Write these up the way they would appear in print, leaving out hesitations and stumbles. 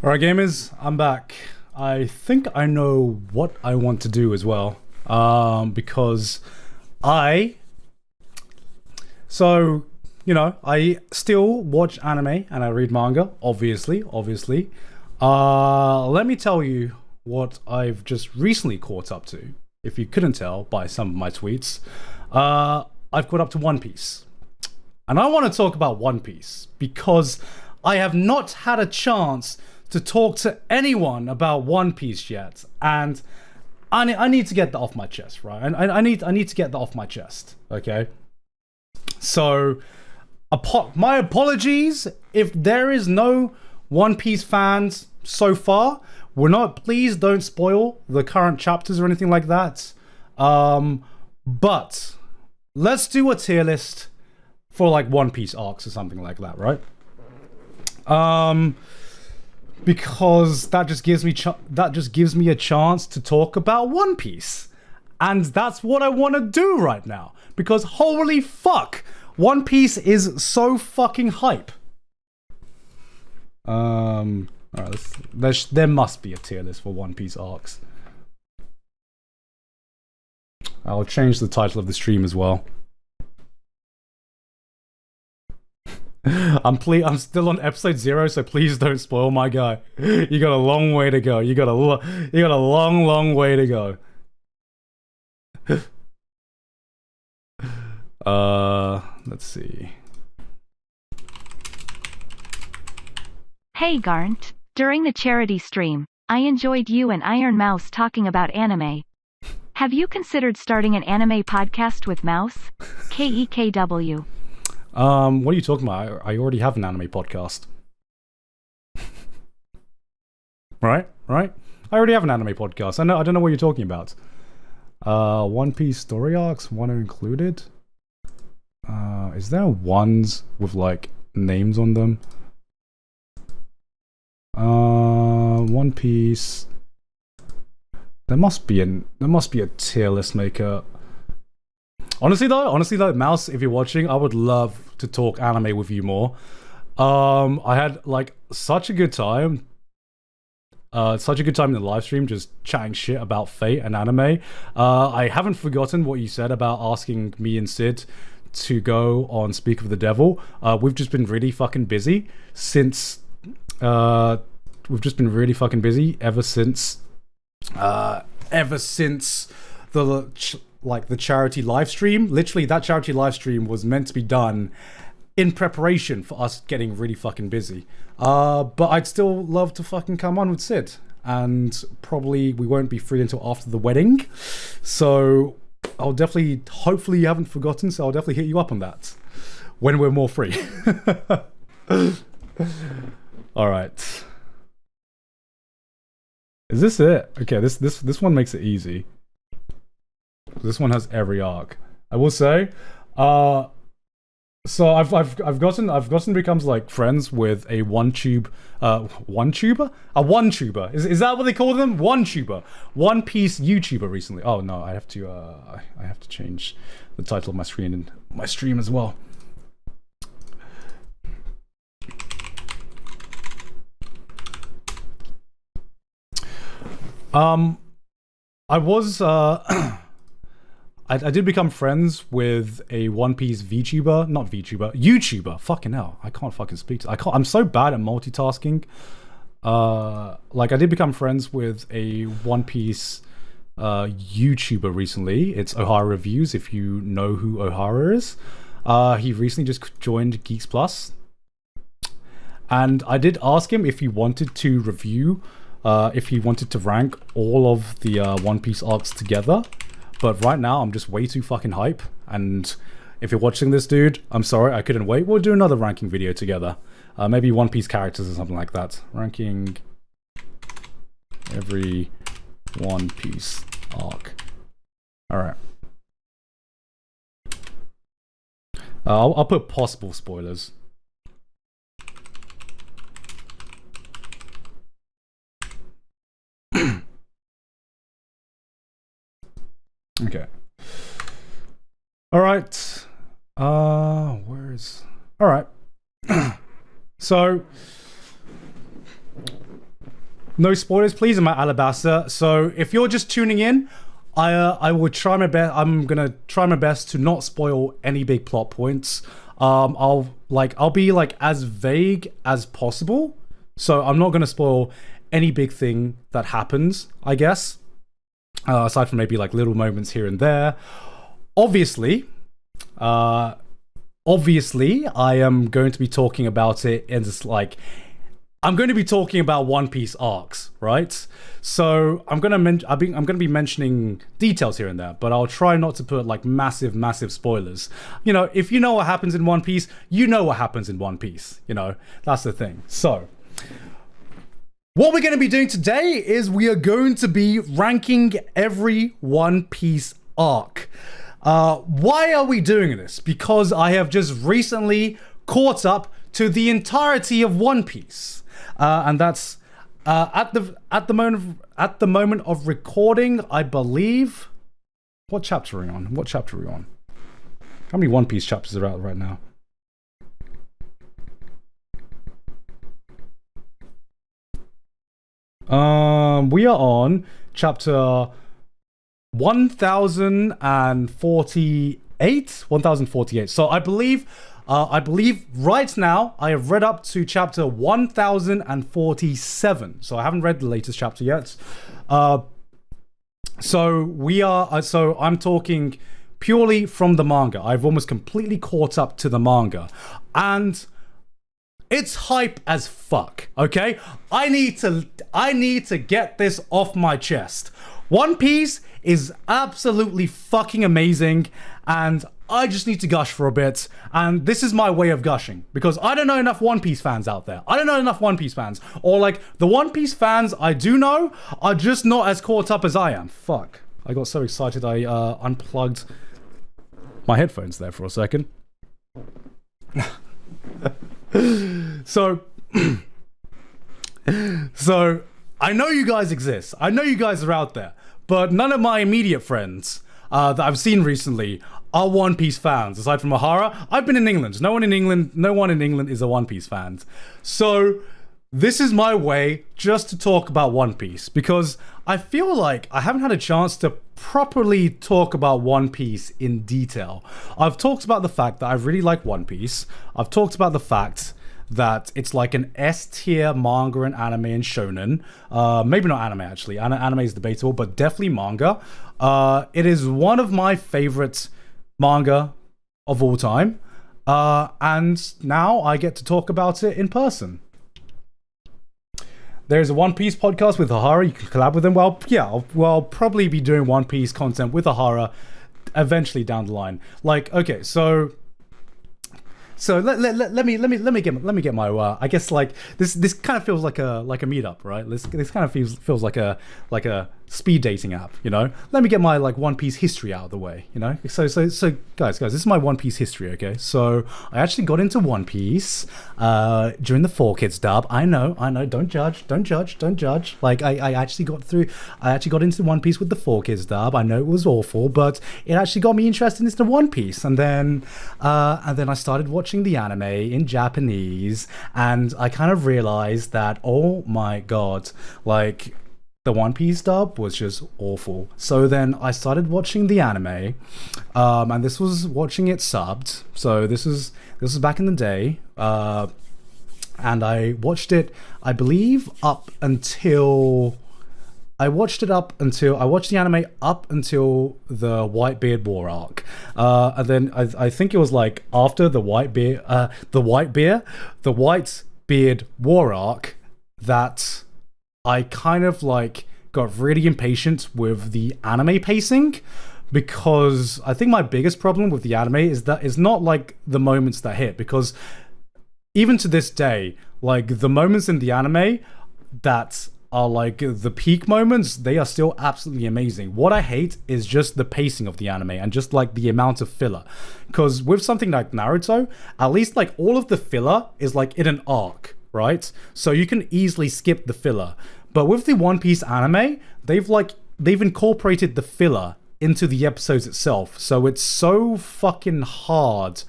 Alright gamers, I'm back. I think I know what I want to do as well. Because I... So, you know, I still watch anime and I read manga, obviously. Let me tell you what I've just recently caught up to. If you couldn't tell by some of my tweets, I've caught up to One Piece. And I want to talk about One Piece because I have not had a chance to talk to anyone about One Piece yet, and I need to get that off my chest, right? I need to get that off my chest, okay? So, my apologies if there is no One Piece fans so far. Please don't spoil the current chapters or anything like that. But let's do a tier list for like One Piece arcs or something like that, right? Because that just gives me a chance to talk about One Piece, and that's what I want to do right now. Because holy fuck, One Piece is so fucking hype. Alright, there must be a tier list for One Piece arcs. I'll change the title of the stream as well. I'm still on episode 0, so please don't spoil my guy. You got a long way to go. You got a long way to go. Let's see. Hey Garnt, during the charity stream, I enjoyed you and Iron Mouse talking about anime. Have you considered starting an anime podcast with Mouse? KEKW. What are you talking about? I already have an anime podcast. Right? I already have an anime podcast. I don't know what you're talking about. One Piece story arcs, Wano included. Is there ones with like names on them? One Piece. There must be a tier list maker. Honestly though, Mouse, if you're watching, I would love to talk anime with you more. I had like such a good time in the live stream, just chatting shit about Fate and anime. I haven't forgotten what you said about asking me and Sid to go on Speak of the Devil. We've just been really fucking busy since ever since the charity live stream. Literally, that charity live stream was meant to be done in preparation for us getting really fucking busy. But I'd still love to fucking come on with Sid, and probably we won't be free until after the wedding. So I'll definitely, hopefully you haven't forgotten, so I'll definitely hit you up on that when we're more free. All right. Is this it? Okay, this one makes it easy. This one has every arc. I will say, so I've gotten becomes like friends with a one tuber. Is that what they call them? One tuber, One Piece YouTuber recently. Oh no, I have to change the title of my screen and my stream as well. I was I did become friends with a One Piece YouTuber. Fucking hell, I can't fucking speak to. I'm so bad at multitasking. Like I did become friends with a One Piece YouTuber recently. It's Ohara Reviews, if you know who Ohara is. He recently just joined Geeks Plus, and I did ask him if he wanted to review, if he wanted to rank all of the One Piece arcs together. But right now, I'm just way too fucking hype. And if you're watching this, dude, I'm sorry, I couldn't wait. We'll do another ranking video together. Maybe One Piece characters or something like that. Ranking every One Piece arc. Alright. I'll put possible spoilers. Okay. Alright. Where's... Alright. So... No spoilers, please. I'm at Alabasta. So if you're just tuning in, I will try my best. I'm gonna try my best to not spoil any big plot points. I'll be like as vague as possible. So I'm not gonna spoil any big thing that happens, I guess. Aside from maybe like little moments here and there. Obviously, I am going to be talking about it in just like, I'm going to be talking about One Piece arcs, right? So I'm going to be mentioning details here and there, but I'll try not to put like massive spoilers. You know, if you know what happens in One Piece, you know what happens in One Piece. You know, that's the thing. So what we're going to be doing today is we are going to be ranking every One Piece arc. Why are we doing this? Because I have just recently caught up to the entirety of One Piece, and that's at the moment of recording. I believe. What chapter are we on? What chapter are we on? How many One Piece chapters are out right now? We are on chapter 1048. So I believe right now I have read up to chapter 1047. So I haven't read the latest chapter yet. So I'm talking purely from the manga. I've almost completely caught up to the manga, and it's hype as fuck. Okay, I need to get this off my chest. One Piece is absolutely fucking amazing, and I just need to gush for a bit, and this is my way of gushing, because I don't know enough One Piece fans out there. I don't know enough One Piece fans, or like the One Piece fans I do know are just not as caught up as I am. Fuck, I got so excited I unplugged my headphones there for a second. So I know you guys exist. I know you guys are out there. But none of my immediate friends that I've seen recently are One Piece fans, aside from Ohara. I've been in England. No one in England is a One Piece fan. So this is my way just to talk about One Piece, because I feel like I haven't had a chance to properly talk about One Piece in detail. I've talked about the fact that I really like One Piece. I've talked about the fact that it's like an S-tier manga and anime and shonen. Maybe not anime, actually. Anime is debatable, but definitely manga. It is one of my favorite manga of all time. And now I get to talk about it in person. There's a One Piece podcast with Ohara. You can collab with them. Well, yeah, I'll probably be doing One Piece content with Ohara eventually down the line. Like, okay, so let me get my I guess like this kind of feels like a meetup, right? This kind of feels like a speed dating app, you know? Let me get my like One Piece history out of the way, you know? So guys, this is my One Piece history, okay? So I actually got into One Piece during the 4Kids dub. I know, don't judge. Like I actually got into One Piece with the 4Kids dub. I know it was awful, but it actually got me interested into One Piece. And then I started watching the anime in Japanese, and I kind of realized that, oh my god, like the One Piece dub was just awful. So then I started watching the anime, and this was watching it subbed. So this was back in the day, and I watched it, I believe, I watched the anime up until the Whitebeard War arc, and then I think it was like after the Whitebeard War arc that I kind of like got really impatient with the anime pacing, because I think my biggest problem with the anime is that it's not like the moments that hit, because even to this day, like the moments in the anime that are like the peak moments, they are still absolutely amazing. What I hate is just the pacing of the anime and just like the amount of filler, because with something like Naruto, at least like all of the filler is like in an arc, right? So you can easily skip the filler. But with the One Piece anime, they've incorporated the filler into the episodes itself, so it's so fucking hard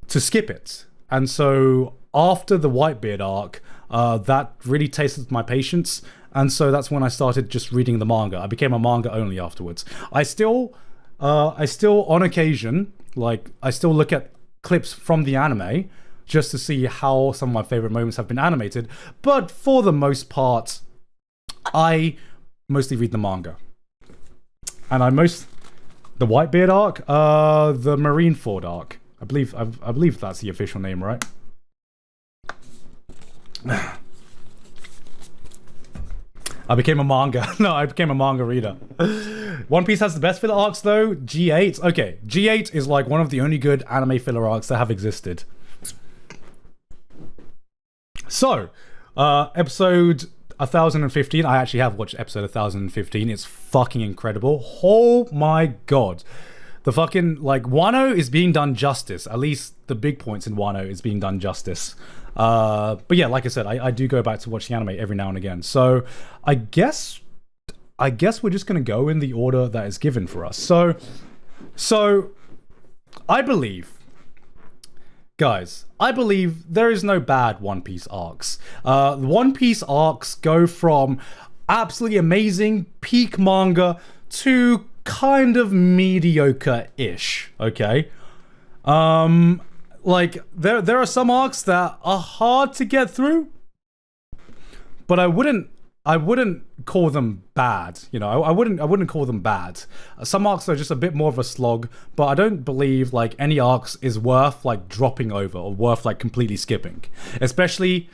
to skip it. And so after the Whitebeard arc, that really tasted my patience. And so that's when I started just reading the manga. I became a manga only afterwards. I still on occasion, like, I still look at clips from the anime just to see how some of my favorite moments have been animated. But for the most part, I mostly read the manga. And the Whitebeard arc, the Marineford arc. I believe that's the official name, right? I became a manga. No, I became a manga reader. One Piece has the best filler arcs though. G8. Okay, G8 is like one of the only good anime filler arcs that have existed. So, episode 1015. I actually have watched episode 1015. It's fucking incredible. Oh my god. The fucking, like, Wano is being done justice. At least the big points in Wano is being done justice. But yeah, like I said, I do go back to watch the anime every now and again. So I guess we're just gonna go in the order that is given for us. So I believe, guys, there is no bad One Piece arcs. One Piece arcs go from absolutely amazing peak manga to kind of mediocre-ish, okay? Like, there are some arcs that are hard to get through, but I wouldn't call them bad, you know. I wouldn't call them bad. Some arcs are just a bit more of a slog, but I don't believe like any arcs is worth like dropping over or worth like completely skipping, especially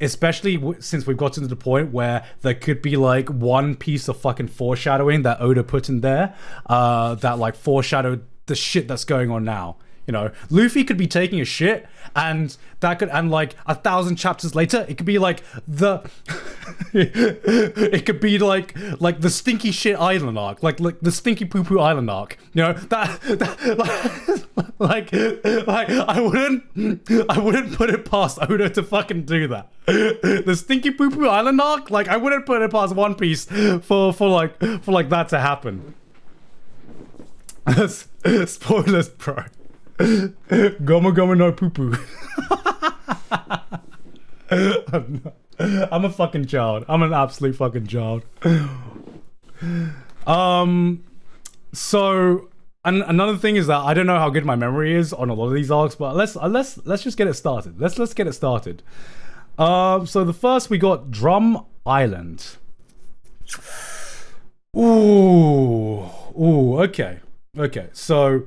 since we've gotten to the point where there could be like one piece of fucking foreshadowing that Oda put in there that like foreshadowed the shit that's going on now. You know, Luffy could be taking a shit, and like 1,000 chapters later, it could be like it could be like the stinky shit island arc, like the stinky poo poo island arc. You know that like I wouldn't put it past Oda to fucking do that. The stinky poo poo island arc, like I wouldn't put it past One Piece for that to happen. Spoilers, bro. Gomu gomu no poo poo. I'm a fucking child. I'm an absolute fucking child. So, and another thing is that I don't know how good my memory is on a lot of these arcs, but let's just get it started. Let's get it started. So the first we got Drum Island. Ooh, okay. So,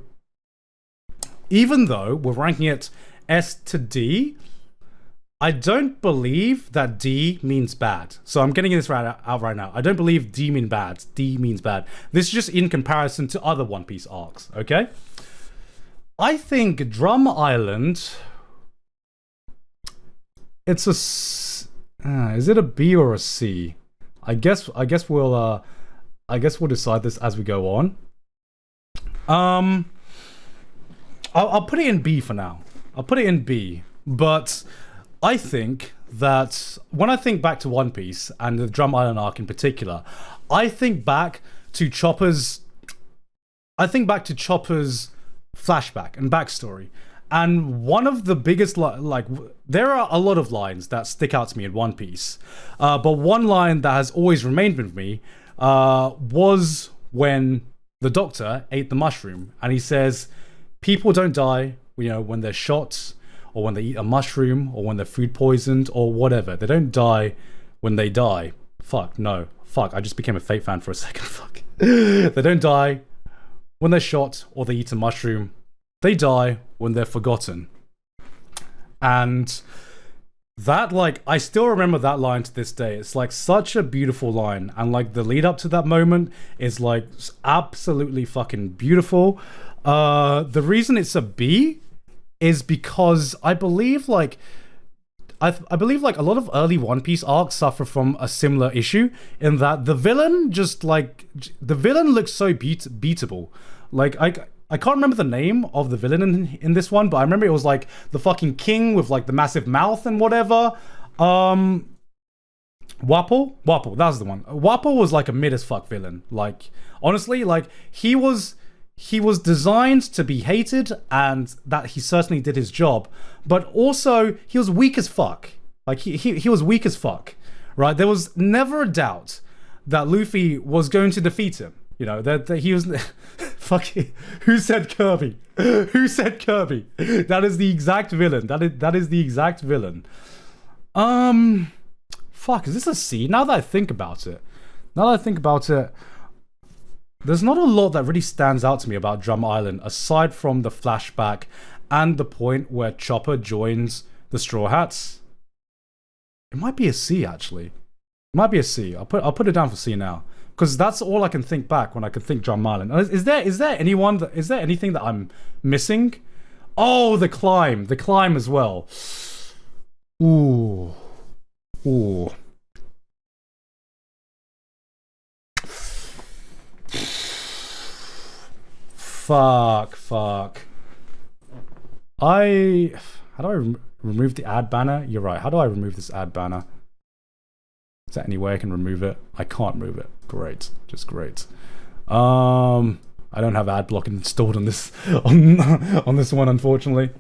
even though we're ranking it S to D, I don't believe that D means bad. So I'm getting this out right now. I don't believe D means bad. D means bad. This is just in comparison to other One Piece arcs, okay? I think Drum Island, it's a... is it a B or a C? I guess we'll decide this as we go on. I'll put it in B for now. I'll put it in B. But I think that when I think back to One Piece and the Drum Island arc in particular, I think back to Chopper's flashback and backstory. And one of the biggest, like, there are a lot of lines that stick out to me in One Piece. But one line that has always remained with me was when the Doctor ate the mushroom. And he says, people don't die, you know, when they're shot or when they eat a mushroom or when they're food poisoned or whatever. They don't die when they die. Fuck, no. Fuck, I just became a Fate fan for a second. Fuck. They don't die when they're shot or they eat a mushroom. They die when they're forgotten. And that, like, I still remember that line to this day. It's like such a beautiful line. And like the lead up to that moment is like absolutely fucking beautiful. The reason it's a B is because I believe like I believe like a lot of early One Piece arcs suffer from a similar issue in that the villain looks so beatable. Like I can't remember the name of the villain in this one, but I remember it was like the fucking king with like the massive mouth and whatever. Wapol, that's the one. Wapol was like a mid as fuck villain. Like honestly, like he was designed to be hated, and that he certainly did his job, but also he was weak as fuck. Like he was weak as fuck, right? There was never a doubt that Luffy was going to defeat him. You know, that he was... Fucking... Who said Kirby? Who said Kirby? That is the exact villain. That is the exact villain. Fuck, is this a C? Now that I think about it, there's not a lot that really stands out to me about Drum Island, aside from the flashback and the point where Chopper joins the Straw Hats. It might be a C, actually. It might be a C. I'll put it down for C now. Because that's all I can think back when I can think Drum Island. Is there anything that I'm missing? Oh, the climb as well. Ooh. Fuck. How do I remove the ad banner? You're right. How do I remove this ad banner? Is there any way I can remove it? I can't move it. Great. Just great. I don't have ad block installed on this on this one, unfortunately.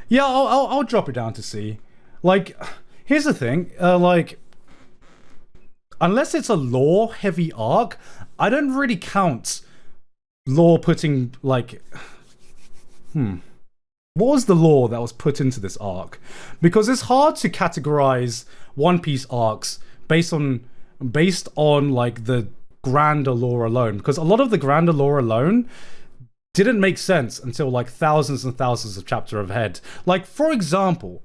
Yeah, I'll drop it down to C. Like, here's the thing. Like, unless it's a lore heavy arc, I don't really count lore putting, like... What was the lore that was put into this arc? Because it's hard to categorize One Piece arcs based on like the grander lore alone. Because a lot of the grander lore alone didn't make sense until like thousands and thousands of chapters ahead. Like, for example,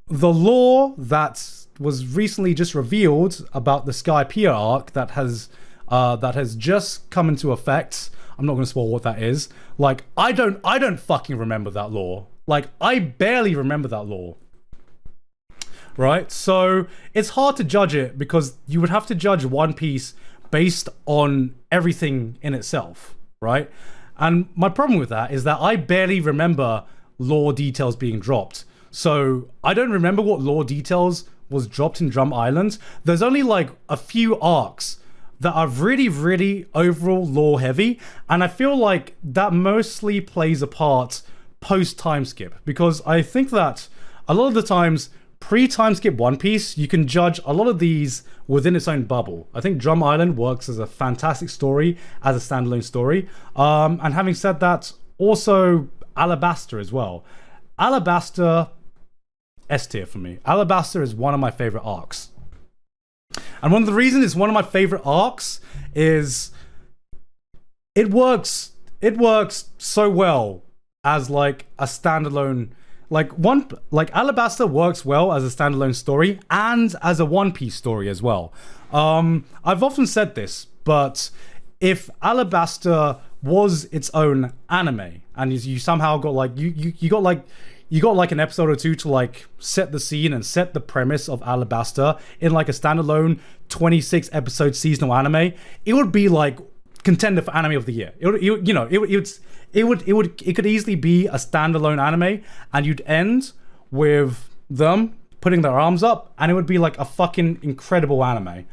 the lore that was recently just revealed about the Skypia arc that has just come into effect. I'm not going to spoil what that is. Like, I don't fucking remember that lore. Like, I barely remember that lore. Right? So, it's hard to judge it because you would have to judge One Piece based on everything in itself. Right? And my problem with that is that I barely remember lore details being dropped. So, I don't remember what lore details was dropped in Drum Island. There's only like a few arcs that are really, really overall lore heavy, and I feel like that mostly plays a part post-time skip, because I think that a lot of the times, pre-time skip One Piece, you can judge a lot of these within its own bubble. I think Drum Island works as a fantastic story, as a standalone story, and having said that, also Alabasta as well. Alabasta, S tier for me. Alabasta is one of my favorite arcs. And one of the reasons it's one of my favorite arcs is it works so well as like a standalone, like Alabasta works well as a standalone story and as a One Piece story as well. I've often said this, but if Alabasta was its own anime and you somehow got like you got like an episode or two to like set the scene and set the premise of Alabasta in like a standalone 26 episode seasonal anime, it would be like contender for anime of the year. It could easily be a standalone anime, and you'd end with them putting their arms up, and it would be like a fucking incredible anime.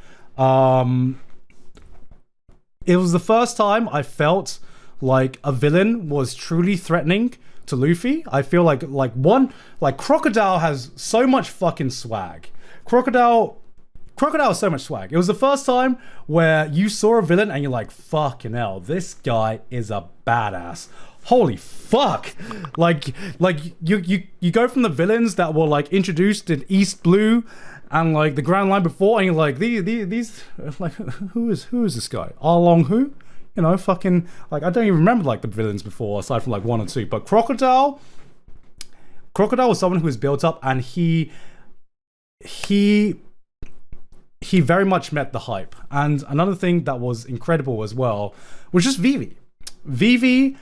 It was the first time I felt like a villain was truly threatening to Luffy. I feel like Crocodile has so much fucking swag. Crocodile has so much swag. It was the first time where you saw a villain and you're like, fucking hell, this guy is a badass. Holy fuck. Like you go from the villains that were like introduced in East Blue and like the Grand Line before, and you're like, these like, who is this guy? Arlong who? You know, fucking, like, I don't even remember, like, the villains before, aside from, like, one or two. But Crocodile was someone who was built up, and he very much met the hype. And another thing that was incredible as well was just Vivi. Vivi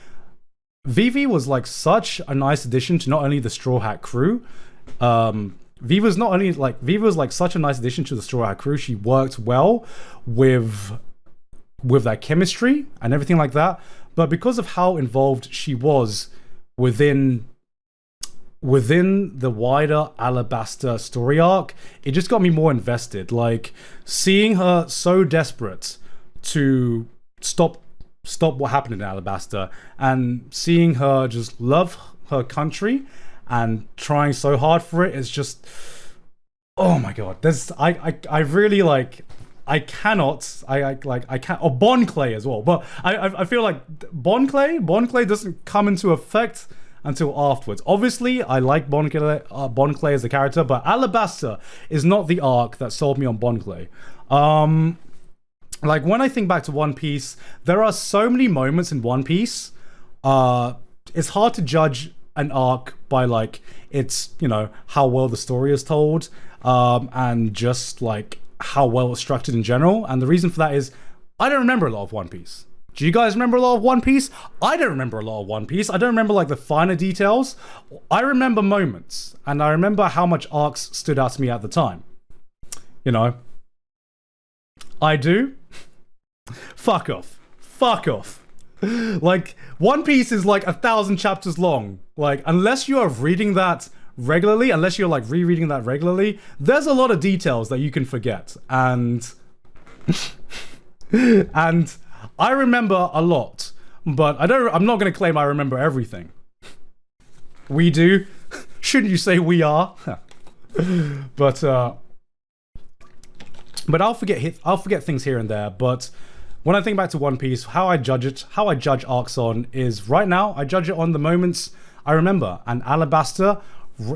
was, like, such a nice addition to not only the Straw Hat crew. Vivi was like such a nice addition to the Straw Hat crew. She worked well with that chemistry and everything like that, but because of how involved she was within the wider Alabasta story arc, it just got me more invested. Like, seeing her so desperate to stop what happened in Alabasta, and seeing her just love her country and trying so hard for it is just, oh my god. There's I really like. I can't. Or Bond Clay as well, but I feel like Bond Clay doesn't come into effect until afterwards. Obviously, I like Bond Clay as a character, but Alabasta is not the arc that sold me on Bond Clay. Like when I think back to One Piece, there are so many moments in One Piece. It's hard to judge an arc by like its, you know, how well the story is told, and just like how well it's structured in general. And the reason for that is I don't remember a lot of One Piece. Do you guys remember a lot of One Piece? I don't remember a lot of One Piece. I don't remember like the finer details. I remember moments, and I remember how much arcs stood out to me at the time. You know, I do. Fuck off. Like One Piece is like 1,000 chapters long. Like unless you are reading that regularly, unless you're like rereading that regularly, there's a lot of details that you can forget, and and I remember a lot, but I'm not going to claim I remember everything. We do. Shouldn't you say we are? But I'll forget things here and there. But when I think back to One Piece, how I judge arcs on is right now I judge it on the moments I remember, and Alabasta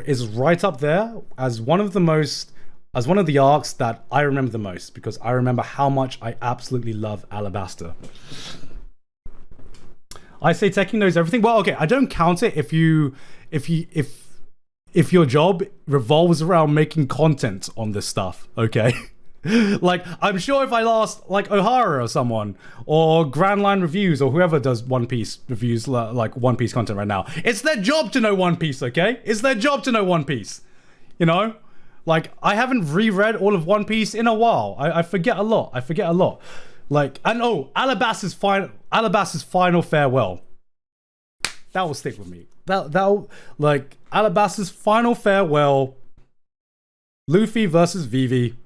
is right up there as one of the arcs that I remember the most, because I remember how much I absolutely love Alabasta. I say Tekken knows everything. Well, okay, I don't count it if your job revolves around making content on this stuff, okay? Like, I'm sure if I asked like O'Hara or someone, or Grand Line Reviews, or whoever does One Piece reviews, like One Piece content right now, it's their job to know One Piece, okay? It's their job to know One Piece, you know? Like, I haven't reread all of One Piece in a while. I forget a lot. Like, and Alabasta's final farewell. That will stick with me. Like, Alabasta's final farewell. Luffy versus Vivi.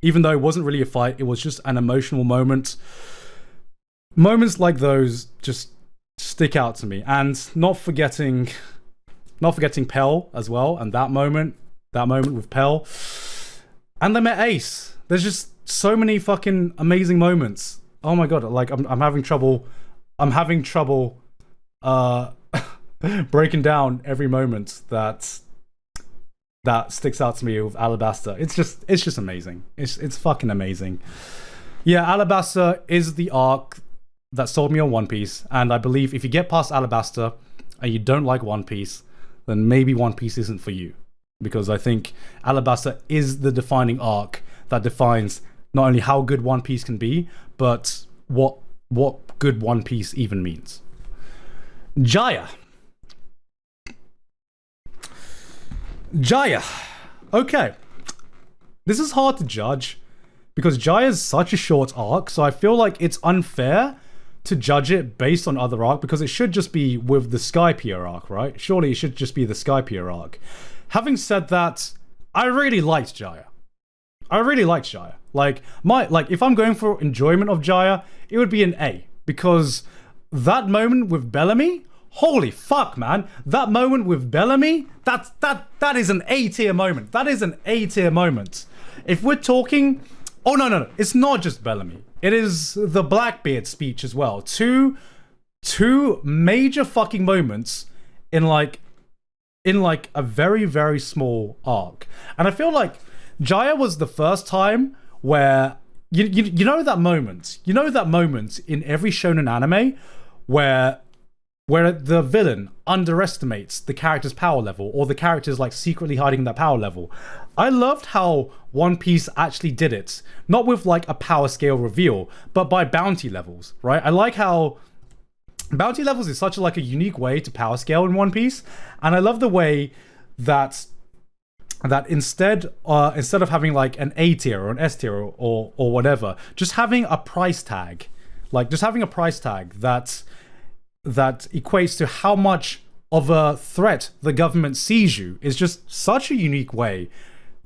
Even though it wasn't really a fight, it was just an emotional moment. Moments like those just stick out to me. And not forgetting Pell as well, and that moment with Pell. And they met Ace. There's just so many fucking amazing moments. Oh my god, like I'm having trouble breaking down every moment that sticks out to me with Alabasta. It's just amazing. It's fucking amazing. Yeah, Alabasta is the arc that sold me on One Piece, and I believe if you get past Alabasta and you don't like One Piece, then maybe One Piece isn't for you. Because I think Alabasta is the defining arc that defines not only how good One Piece can be, but what good One Piece even means. Jaya. Okay. This is hard to judge because Jaya is such a short arc, so I feel like it's unfair to judge it based on other arc, because it should just be with the Skypia arc, right? Surely it should just be the Skypia arc. Having said that, I really liked Jaya. Like if I'm going for enjoyment of Jaya, it would be an A, because that moment with Bellamy, holy fuck, man! That moment with Bellamy, that is an A tier moment. That is an A tier moment. If we're talking, oh no, it's not just Bellamy. It is the Blackbeard speech as well. Two major fucking moments in like a very, very small arc. And I feel like Jaya was the first time where you know that moment in every shonen anime where the villain underestimates the character's power level, or the character's like secretly hiding that power level. I loved how One Piece actually did it, not with like a power scale reveal, but by bounty levels, right? I like how bounty levels is such a unique way to power scale in One Piece, and I love the way that instead of having like an A tier or an S tier or whatever, just having a price tag that equates to how much of a threat the government sees you is just such a unique way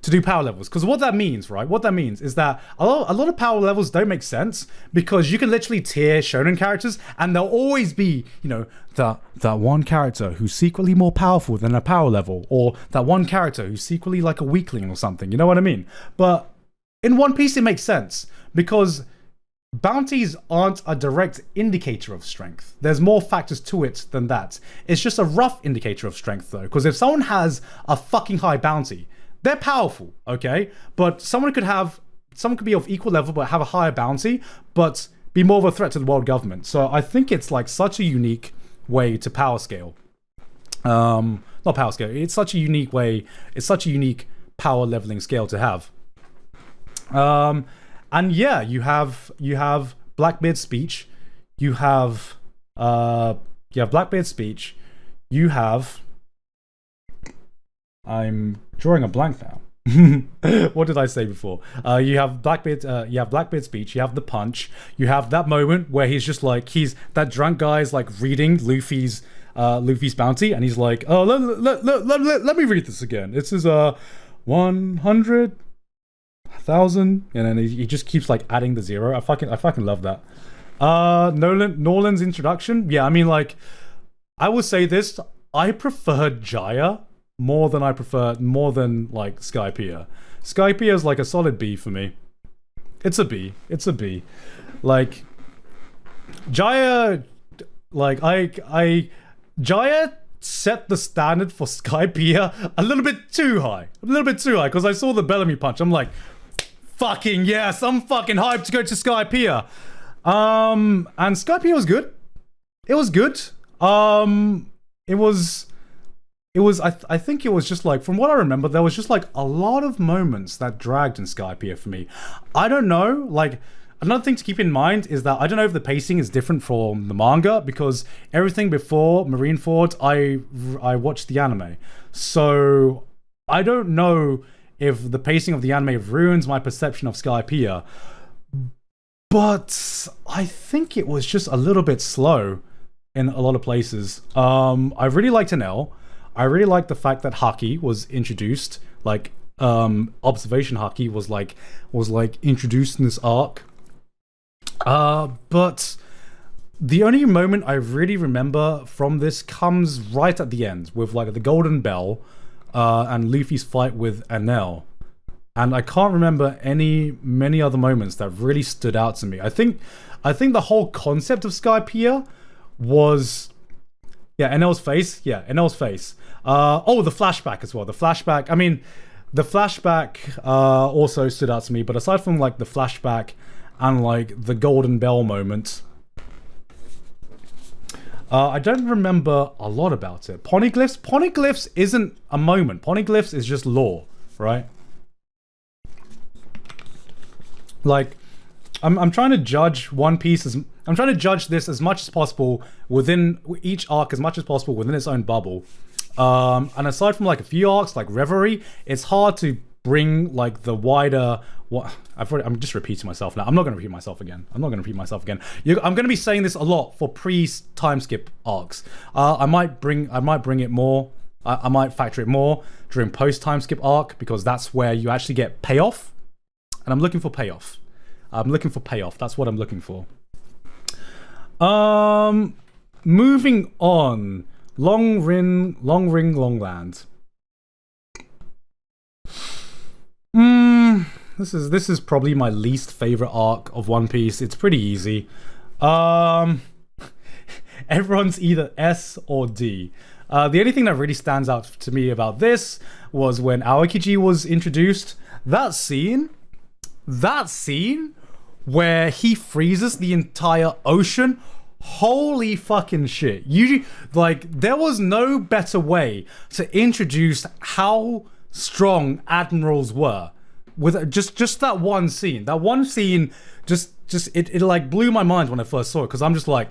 to do power levels. Because what that means, right? What that means is that a lot of power levels don't make sense because you can literally tier shonen characters and there'll always be, you know, that one character who's secretly more powerful than a power level, or that one character who's secretly like a weakling or something. You know what I mean? But in One Piece, it makes sense because bounties aren't a direct indicator of strength. There's more factors to it than that. It's just a rough indicator of strength though, because if someone has a fucking high bounty, they're powerful, okay? But someone could be of equal level but have a higher bounty, but be more of a threat to the world government. So I think it's like such a unique way to power scale. Not power scale, it's such a unique way, it's such a unique power leveling scale to have. And yeah, you have Blackbeard's speech, you have Blackbeard's speech, you have, I'm drawing a blank now. What did I say before? You have Blackbeard's speech, you have the punch, you have that moment where he's just like, that drunk guy's like reading Luffy's bounty, and he's like, oh, let me read this again. It says 100,000, and then he just keeps like adding the zero. I fucking love that. Nolan's introduction. Yeah, I mean, like, I will say this, I prefer Jaya more than like Skypia. Skypia is like a solid B for me. It's a B. Like, Jaya, like, Jaya set the standard for Skypia a little bit too high, because I saw the Bellamy punch. I'm like, fucking yes, I'm fucking hyped to go to Skypia. And Skypia was good. It was good. I think it was just like, from what I remember, there was just like a lot of moments that dragged in Skypia for me. I don't know, like, another thing to keep in mind is that I don't know if the pacing is different from the manga, because everything before Marineford, I watched the anime. So I don't know if the pacing of the anime ruins my perception of Skypia. But I think it was just a little bit slow in a lot of places. I really liked Enel. I really liked the fact that Haki was introduced, like, observation Haki was like introduced in this arc. But the only moment I really remember from this comes right at the end with like the Golden Bell, and Luffy's fight with Enel. And I can't remember many other moments that really stood out to me. I think the whole concept of Skypia was, Enel's face. Yeah, Enel's face. The flashback as well. The flashback. I mean, the flashback also stood out to me. But aside from like the flashback and like the Golden Bell moment, I don't remember a lot about it. Poneglyphs isn't a moment. Poneglyphs is just lore, right? Like, I'm trying to judge One Piece I'm trying to judge this as much as possible within each arc, as much as possible within its own bubble. And aside from like a few arcs like Reverie, it's hard to bring like the wider. I'm just repeating myself now. I'm not going to repeat myself again. I'm going to be saying this a lot for pre-time skip arcs. I might bring it more. I might factor it more during post-time skip arc, because that's where you actually get payoff. And I'm looking for payoff. That's what I'm looking for. Moving on. Long Ring, Longland. This is probably my least favorite arc of One Piece. It's pretty easy. Everyone's either S or D. The only thing that really stands out to me about this was when Aokiji was introduced. That scene where he freezes the entire ocean. Holy fucking shit. There was no better way to introduce how strong admirals were with just that one scene. That one scene it like blew my mind when I first saw it, because I'm just like,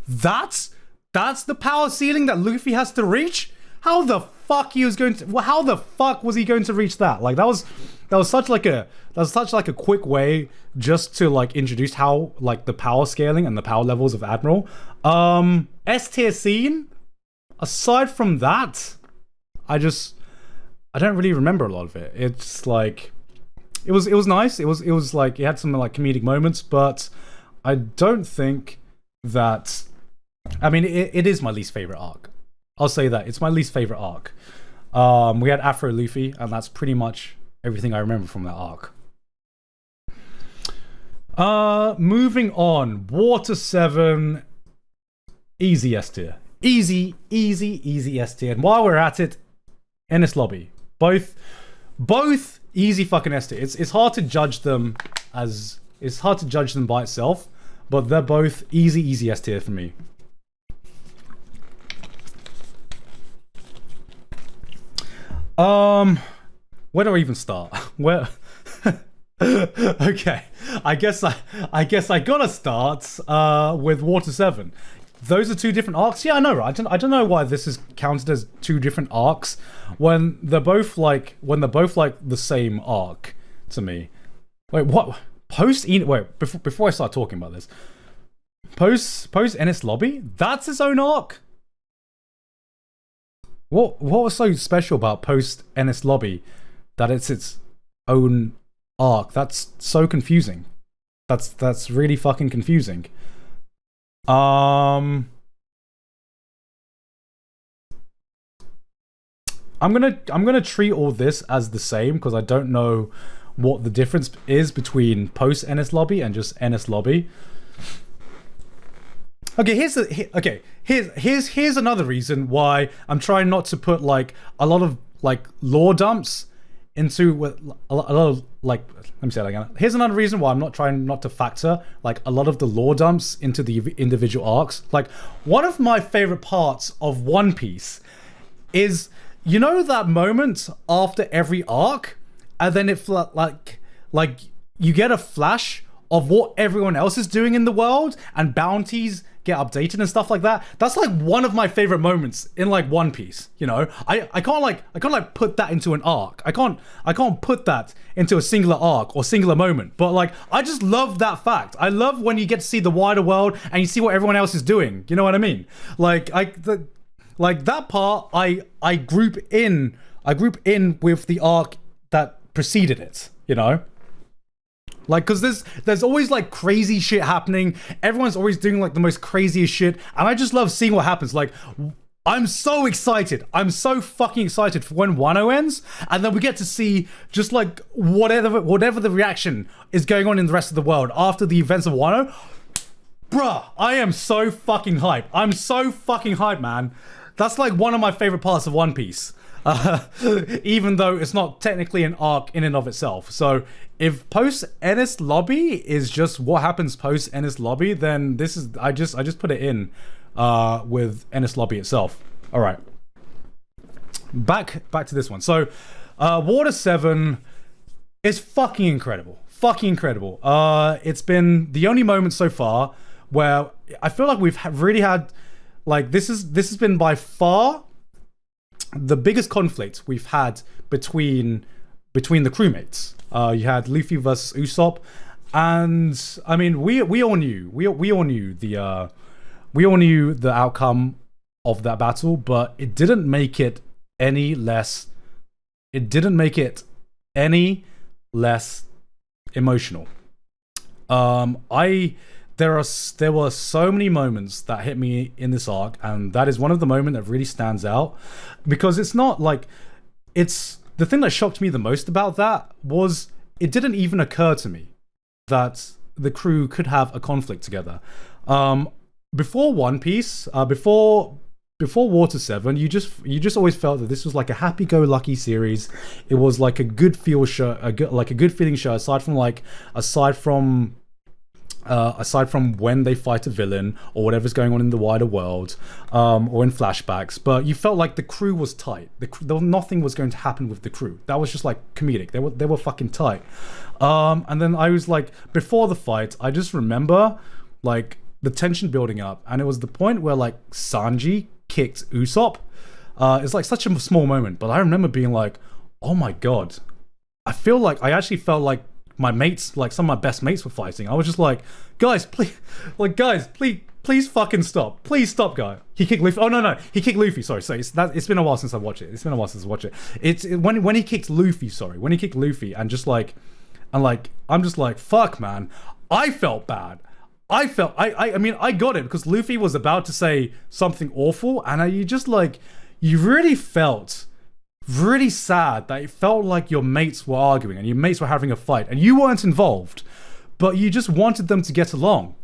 that's the power ceiling that Luffy has to reach? How the fuck was he going to reach that? Like, that was such like a quick way just to like introduce how like the power scaling and the power levels of Admiral. S tier scene. Aside from that, I just I don't really remember a lot of it. It's like it was nice. It was like it had some like comedic moments, but I don't think that. I mean, it is my least favorite arc. I'll say that it's my least favorite arc. We had Afro Luffy, and that's pretty much everything I remember from that arc. Moving on, Water 7, easy S tier. Easy S tier. And while we're at it, Enies Lobby. Both easy fucking S tier. It's hard to judge them by itself, but they're both easy S tier for me. Where do I even start? Where? Okay, I guess I gotta start with Water 7. Those are two different arcs. Yeah, I know, right? I don't know why this is counted as two different arcs when they're both like the same arc to me. Wait, what? Before I start talking about this, post Enies Lobby, that's its own arc. What was so special about post Enies Lobby that it's its own arc? That's so confusing. That's really fucking confusing. I'm gonna treat all this as the same because I don't know what the difference is between post Enies Lobby and just Enies Lobby. Okay, here's another reason why I'm trying not to put like a lot of like lore dumps into a lot of like, let me say that again. Here's another reason why I'm not trying not to factor like a lot of the lore dumps into the individual arcs. Like one of my favorite parts of One Piece is, you know, that moment after every arc, and then it like you get a flash of what everyone else is doing in the world and bounties get updated and stuff like that. That's like one of my favorite moments in like One Piece, you know. I can't put that into an arc. I can't put that into a singular arc or singular moment, but like I just love that fact. I love when you get to see the wider world and you see what everyone else is doing, you know what I mean? Like that part I group in with the arc that preceded it, you know. Like, because there's always like crazy shit happening. Everyone's always doing like the most craziest shit, and I just love seeing what happens. Like, I'm so excited. I'm so fucking excited for when Wano ends, and then we get to see just like whatever the reaction is going on in the rest of the world after the events of Wano. Bruh, I am so fucking hyped. I'm so fucking hyped, man. That's like one of my favorite parts of One Piece. Even though it's not technically an arc in and of itself. So if post Enies Lobby is just what happens post Enies Lobby, then this is I just put it in with Enies Lobby itself. All right, back to this one. So Water 7 is fucking incredible. It's been the only moment so far where I feel like we've really had like this has been by far the biggest conflict we've had between the crewmates. You had Luffy versus Usopp, and I mean we all knew the outcome of that battle, but it didn't make it any less. It didn't make it any less emotional. There were so many moments that hit me in this arc, and that is one of the moments that really stands out, because it's not like it's the thing that shocked me the most about that was it didn't even occur to me that the crew could have a conflict together. Before One Piece, before Water 7, you just always felt that this was like a happy-go-lucky series. It was like a good feeling show, aside from when they fight a villain or whatever's going on in the wider world, or in flashbacks. But you felt like the crew was tight. Nothing was going to happen with the crew. That was just like comedic. They were fucking tight. And then I was like, before the fight, I just remember like the tension building up, and it was the point where like Sanji kicked Usopp. It's like such a small moment, but I remember being like, oh my god. I actually felt like my mates, like some of my best mates were fighting. I was just like, guys, please Please fucking stop. Please stop, guy. He kicked Luffy. Oh no, he kicked Luffy. Sorry. It's been a while since I watched it. When he kicked Luffy. Sorry, when he kicked Luffy, and I'm just like, fuck, man. I felt bad. I mean, I got it because Luffy was about to say something awful, and you really felt really sad that it felt like your mates were arguing and your mates were having a fight, and you weren't involved, but you just wanted them to get along,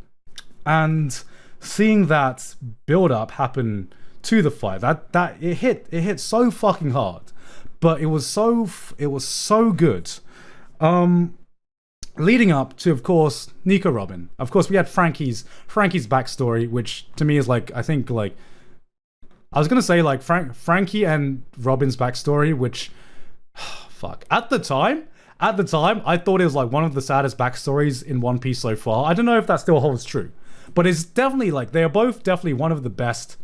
and seeing that build up happen to the fight, that it hit so fucking hard, but it was so good. Leading up to, of course, Nico Robin. Of course, we had Frankie's backstory, which to me is I was gonna say Frankie and Robin's backstory, which fuck. At the time, I thought it was one of the saddest backstories in One Piece so far. I don't know if that still holds true. But it's definitely they are both definitely one of the best.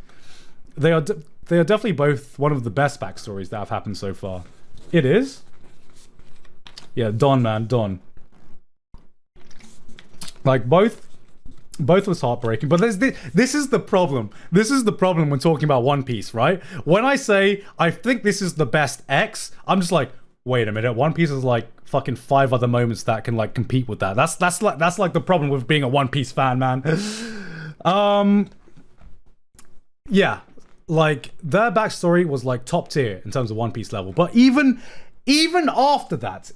They are definitely both one of the best backstories that have happened so far. It is. Yeah, Don, man, Don. Both was heartbreaking. But this is the problem. This is the problem when talking about One Piece, right? When I say I think this is the best X, I'm just like, wait a minute. One Piece is fucking 5 other moments that can compete with that. That's the problem with being a One Piece fan, man. Yeah, their backstory was top tier in terms of One Piece level. But even after that,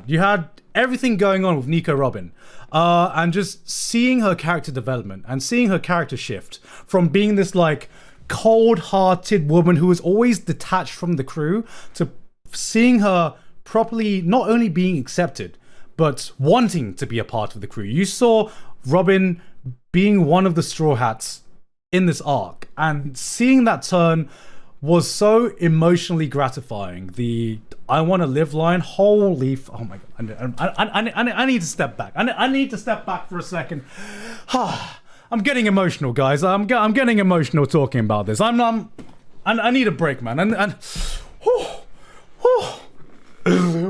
you had everything going on with Nico Robin, and just seeing her character development and seeing her character shift from being this cold-hearted woman who was always detached from the crew to seeing her properly not only being accepted but wanting to be a part of the crew. You saw Robin being one of the Straw Hats in this arc, and seeing that turn was so emotionally gratifying. The "I want to live" line, holy oh my god, I need to step back. I need to step back for a second. I'm getting emotional, guys. I'm getting emotional talking about this. I need a break, man.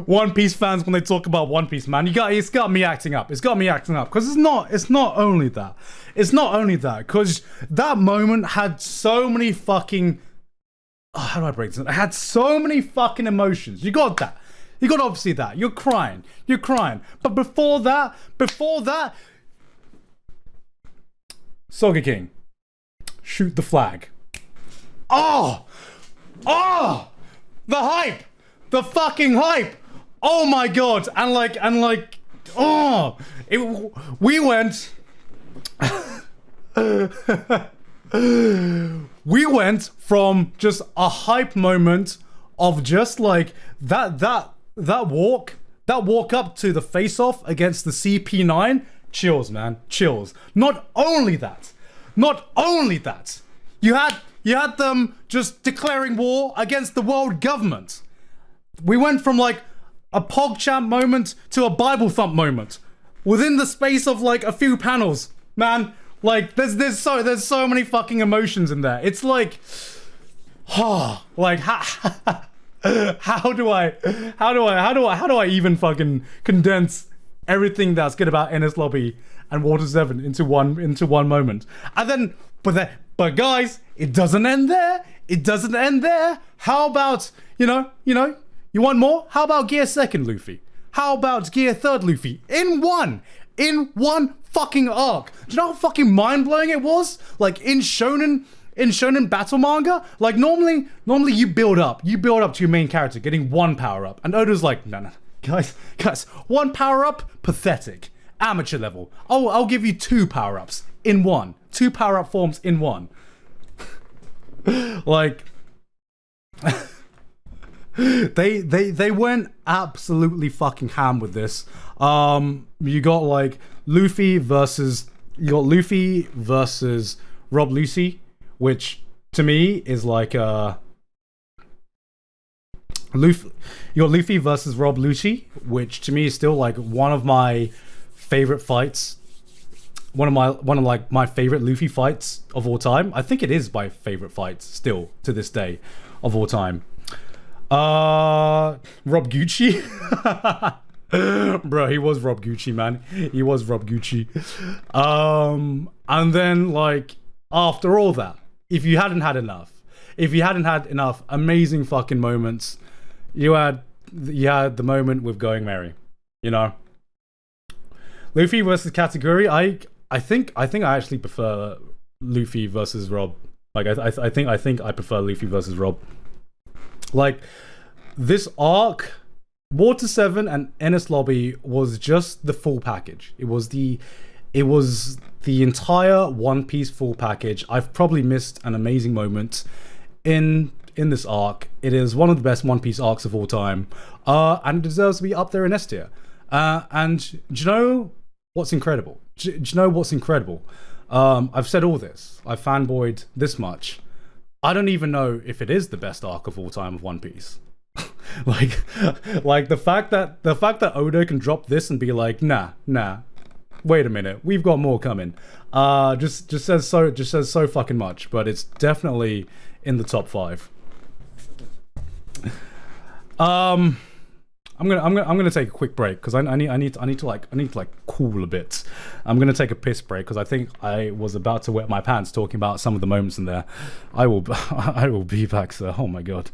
One Piece fans, when they talk about One Piece, man, it's got me acting up. It's got me acting up because it's not only that. It's not only that, because that moment had so many fucking. How do I break this? It had so many fucking emotions. You got that. You got obviously that. You're crying. But before that, Soga King, shoot the flag. Oh, the hype. The fucking hype! Oh my god! We went. We went from just a hype moment of just that walk up to the face-off against the CP9. Chills, man, chills. Not only that, you had them just declaring war against the world government. We went from a PogChamp moment to a Bible thump moment within the space of a few panels, man. There's so many fucking emotions in there. It's how do I even fucking condense everything that's good about Enies Lobby and Water 7 into one moment? And then but guys, it doesn't end there. How about you want more? How about Gear 2nd Luffy? How about Gear 3rd Luffy? In one fucking arc. Do you know how fucking mind-blowing it was? In shonen battle manga, normally you build up to your main character getting one power-up. And Oda's no, guys, one power-up, pathetic. Amateur level. Oh, I'll give you 2 power-ups in one. 2 power-up forms in one. They went absolutely fucking ham with this. You got Luffy versus Rob Lucy, which to me is Luffy. You got Luffy versus Rob Lucy, which to me is still one of my favorite fights. One of my favorite Luffy fights of all time. I think it is my favorite fight still to this day of all time. Rob Gucci. Bro, he was Rob Gucci, man. He was Rob Gucci. And then, like, after all that, if you hadn't had enough amazing fucking moments, you had the moment with Going Merry, you know. Luffy versus Kategori, I think I actually prefer Luffy versus Rob. Like, I think I prefer Luffy versus Rob. Like, this arc, Water 7 and Enies Lobby was just the full package. It was the entire One Piece full package. I've probably missed an amazing moment in this arc. It is one of the best One Piece arcs of all time, and it deserves to be up there in S tier. And do you know what's incredible? Do you know what's incredible? I've said all this. I've fanboyed this much. I don't even know if it is the best arc of all time of One Piece. like the fact that Oda can drop this and be like, nah, wait a minute, we've got more coming. Just says so fucking much. But it's definitely in the top 5. I'm gonna take a quick break because I need to cool a bit. I'm gonna take a piss break because I think I was about to wet my pants talking about some of the moments in there. I will be back, sir. Oh my god.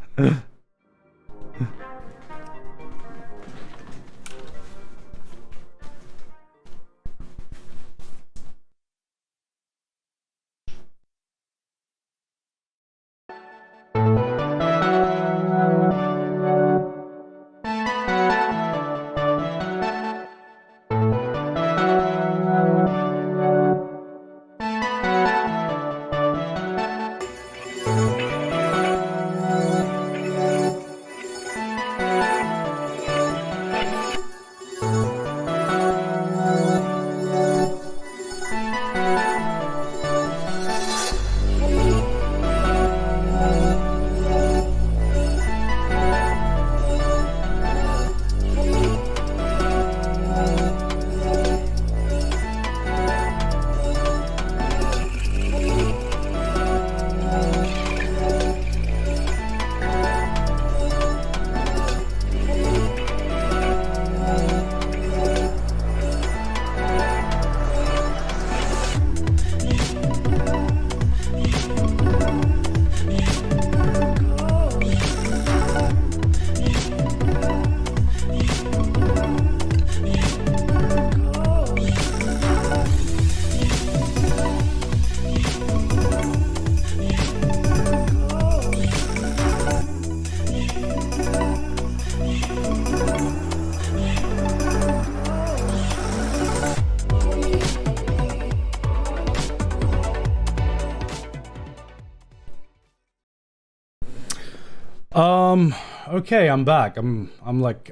Okay, I'm back. I'm like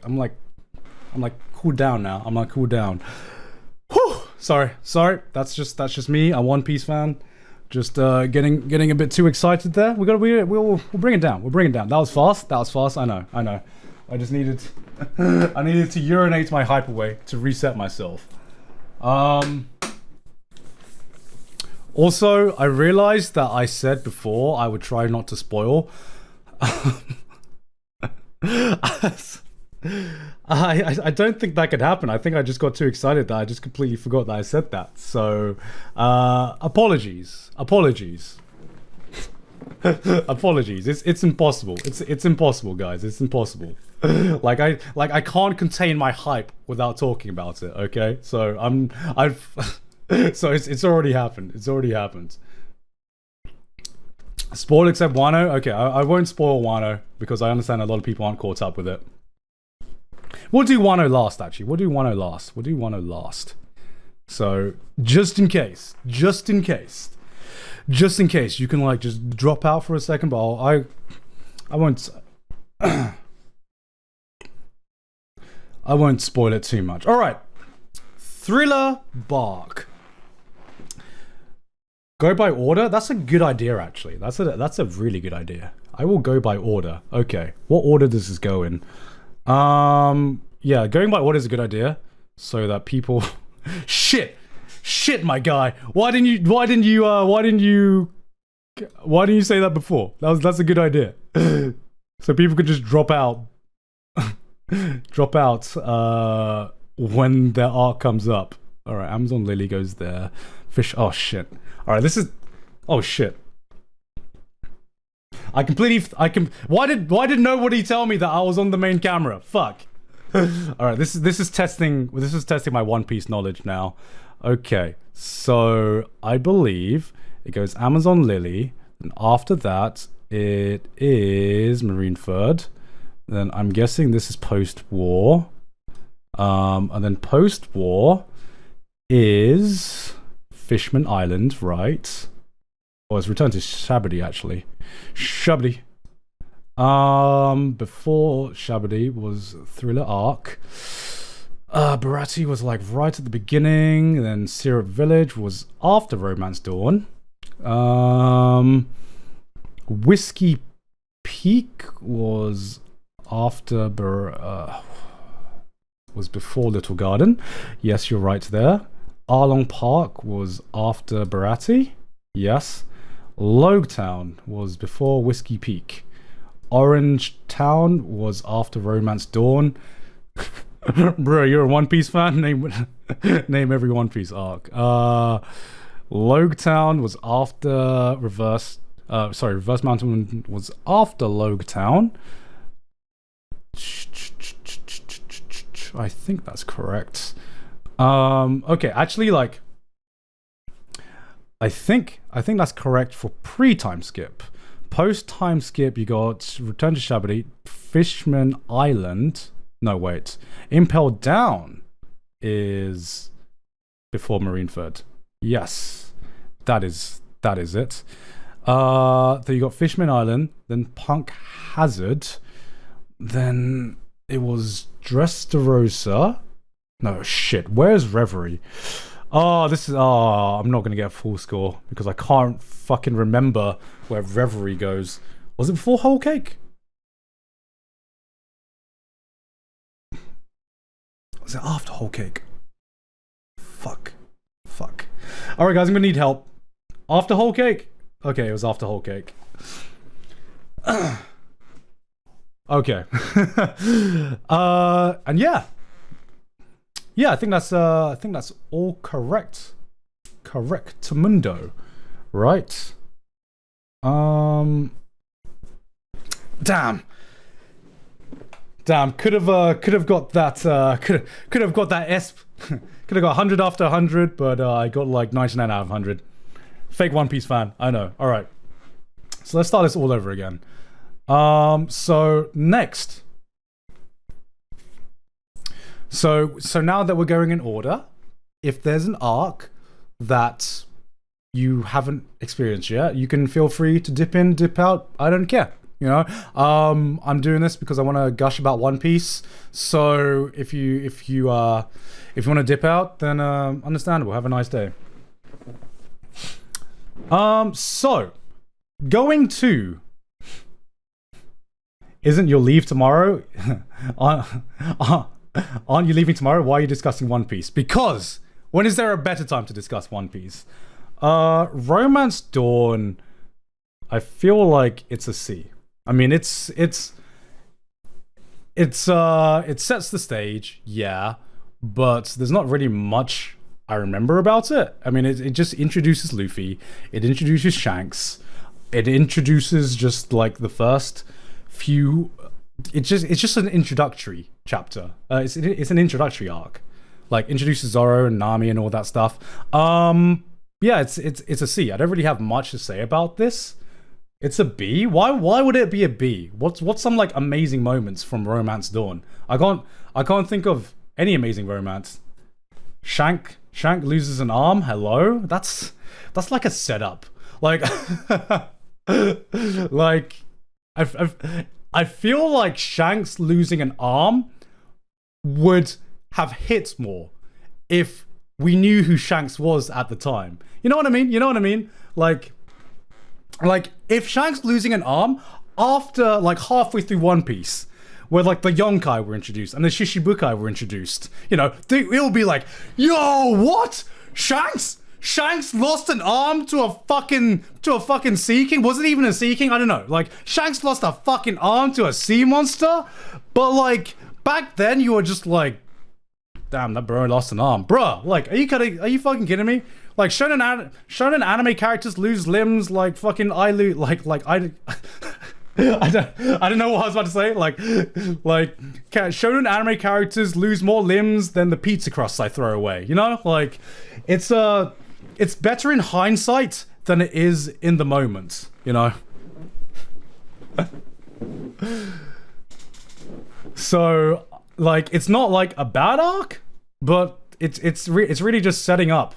cooled down now. I'm like cooled down. Whew. Sorry. That's just me, a One Piece fan. Just getting a bit too excited there. We'll bring it down. We'll bring it down. That was fast. I know. I just needed I needed to urinate my hype away to reset myself. Also, I realized that I said before I would try not to spoil. I don't think that could happen. I think I just got too excited that I just completely forgot that I said that. So, apologies. Apologies. It's impossible. It's impossible, guys. It's impossible. I can't contain my hype without talking about it. Okay, so so it's already happened. It's already happened. Spoil except Wano? Okay, I won't spoil Wano because I understand a lot of people aren't caught up with it. We'll do Wano last, actually. We'll do Wano last. So, just in case, you can like just drop out for a second, but I won't I won't spoil it too much. All right. Thriller Bark. Go by order? That's a good idea, actually. That's a really good idea. I will go by order. Okay. What order does this go in? Yeah, going by order is a good idea. So that people Shit, my guy. Why didn't you say that before? That's a good idea. So people could just drop out when their arc comes up. All right, Amazon Lily goes there. Fish. Oh shit. All right, this is. Oh shit. I can. Why did nobody tell me that I was on the main camera? Fuck. All right, this is testing. This is testing my One Piece knowledge now. Okay, so I believe it goes Amazon Lily, and after that it is Marineford. Then I'm guessing this is post-war, and then post-war is Fishman Island, right? Or it's returned to Sabaody actually. Sabaody. Before Sabaody was Thriller Arc. Baratie was like right at the beginning. Then Syrip Village was after Romance Dawn. Whiskey Peak was after was before Little Garden. Yes, you're right there. Arlong Park was after Baratie. Yes. Logetown was before Whiskey Peak. Orange Town was after Romance Dawn. Bro, you're a One Piece fan? Name every One Piece arc. Logetown was after Reverse Mountain was after Logetown. I think that's correct. Okay, actually, like, I think that's correct for pre-time skip. Post-time skip, you got Return to Sabaody, Fishman Island. No, wait. Impel Down is before Marineford. Yes, that is it. Then you got Fishman Island, then Punk Hazard, then it was Dressrosa. No, shit. Where's Reverie? I'm not gonna get a full score because I can't fucking remember where Reverie goes. Was it before Whole Cake? Was it after Whole Cake? Fuck. Alright guys, I'm gonna need help. After Whole Cake? Okay, it was after Whole Cake. Okay. And yeah. Yeah, I think that's all correct. Correctamundo. Right. Damn. Could have got that could have got that S could have got 100 after 100, but I got like 99 out of 100. Fake One Piece fan, I know. All right. So let's start this all over again. So next. So now that we're going in order, if there's an arc that you haven't experienced yet, you can feel free to dip in, dip out. I don't care. You know, I'm doing this because I want to gush about One Piece. So if you want to dip out, then understandable. Have a nice day. So going to. Isn't your leave tomorrow? Aren't you leaving tomorrow? Why are you discussing One Piece? Because when is there a better time to discuss One Piece? Romance Dawn, I feel like it's a C. I mean, it sets the stage, yeah, but there's not really much I remember about it. I mean, it just introduces Luffy, it introduces Shanks, it introduces just like the first few. It's just an introductory chapter. It's an introductory arc, like introduces Zoro and Nami and all that stuff. Yeah, it's a C. I don't really have much to say about this. It's a B. Why would it be a B? What's some like amazing moments from Romance Dawn? I can't think of any amazing romance. Shank loses an arm. Hello, that's like a setup. Like, like I feel like Shanks losing an arm would have hit more if we knew who Shanks was at the time. You know what I mean? Like if Shanks losing an arm after like halfway through One Piece, where like the Yonkai were introduced and the Shishibukai were introduced, you know, it'll be like, yo, what? Shanks lost an arm to a fucking Sea King? Was it even a Sea King? I don't know. Like, Shanks lost a fucking arm to a sea monster? But like, back then you were just like, damn, that bro lost an arm. Bruh, like, are you fucking kidding me? Like, shonen anime characters lose limbs, like, fucking I lose, like, I don't know what I was about to say. Like, shonen anime characters lose more limbs than the pizza crusts I throw away. You know, like, it's better in hindsight than it is in the moment. You know. So, like, it's not like a bad arc, but it's really just setting up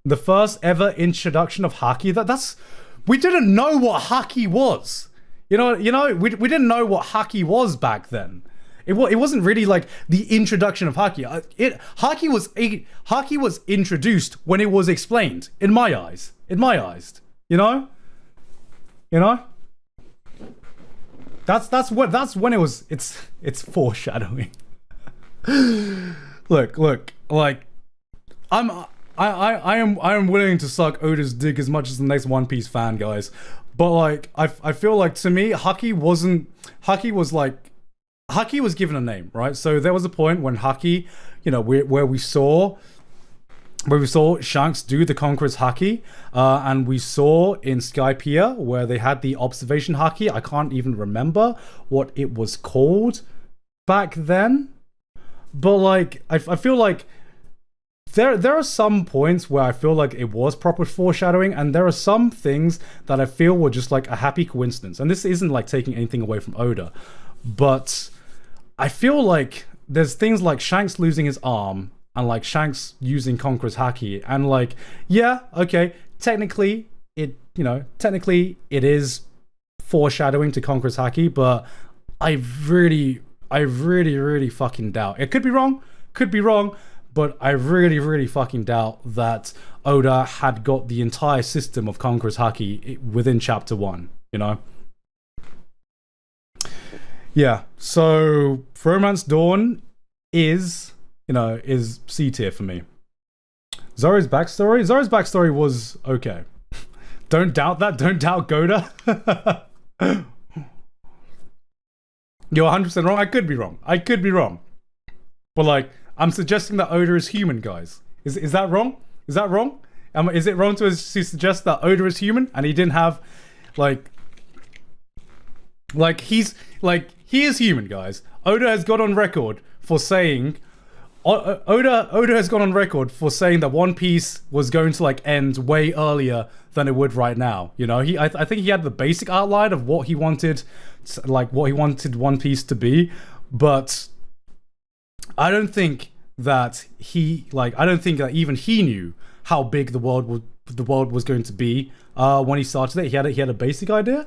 the first ever introduction of haki. That's we didn't know what haki was. You know, we didn't know what haki was back then. It wasn't really like the introduction of haki. Haki was introduced when it was explained. In my eyes, you know. That's when it was. It's foreshadowing. Look, like I am willing to suck Oda's dick as much as the next One Piece fan, guys. But like I feel like, to me, Haki was given a name, right? So there was a point when Haki, you know, where we saw Shanks do the Conqueror's Haki, and we saw in Skypia where they had the observation Haki. I can't even remember what it was called back then, but like I feel like there are some points where I feel like it was proper foreshadowing, and there are some things that I feel were just like a happy coincidence. And this isn't like taking anything away from Oda, but I feel like there's things like Shanks losing his arm and like Shanks using Conqueror's Haki, and like, yeah, okay, technically it is foreshadowing to Conqueror's Haki, but I really fucking doubt. It could be wrong, but I really fucking doubt that Oda had got the entire system of Conqueror's Haki within chapter 1, you know? Yeah, so Romance Dawn is C tier for me. Zoro's backstory was okay. Don't doubt that. Don't doubt Goda. You're 100% wrong. I could be wrong. But like, I'm suggesting that Oda is human, guys. Is that wrong? Is it wrong to suggest that Oda is human and he didn't have he is human, guys. Oda has got on record for saying that One Piece was going to like end way earlier than it would right now. You know, I think he had the basic outline of what he wanted One Piece to be, but I don't think that even he knew how big the world was going to be when he started it. He had a basic idea.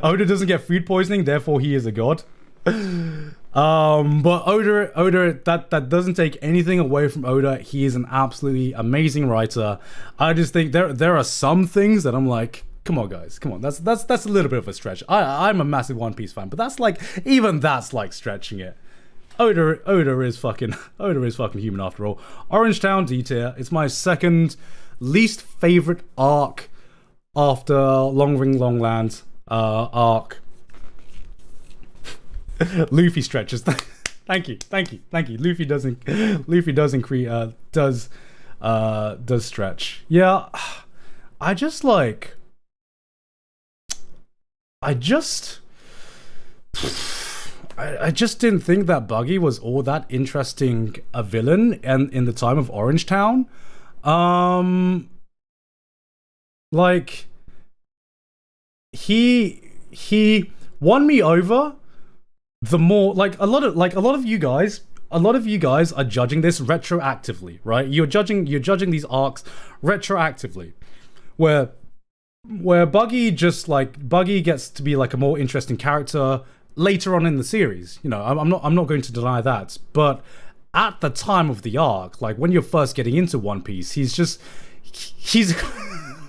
Oda doesn't get food poisoning, therefore he is a god. But Oda, that doesn't take anything away from Oda. He is an absolutely amazing writer. I just think there are some things that I'm like, come on, guys, come on. That's a little bit of a stretch. I'm a massive One Piece fan, but that's like stretching it. Oda is fucking human after all. Orange Town D tier. It's my second least favorite arc after Long Ring Long Land arc. Luffy stretches. Thank you. Luffy does stretch. Yeah, I just didn't think that Buggy was all that interesting a villain and in the time of Orange Town. Like he won me over. The more like a lot of you guys are judging this retroactively, right? You're judging these arcs retroactively, where Buggy gets to be like a more interesting character later on in the series. You know, I'm not going to deny that, but at the time of the arc, like when you're first getting into One Piece, he's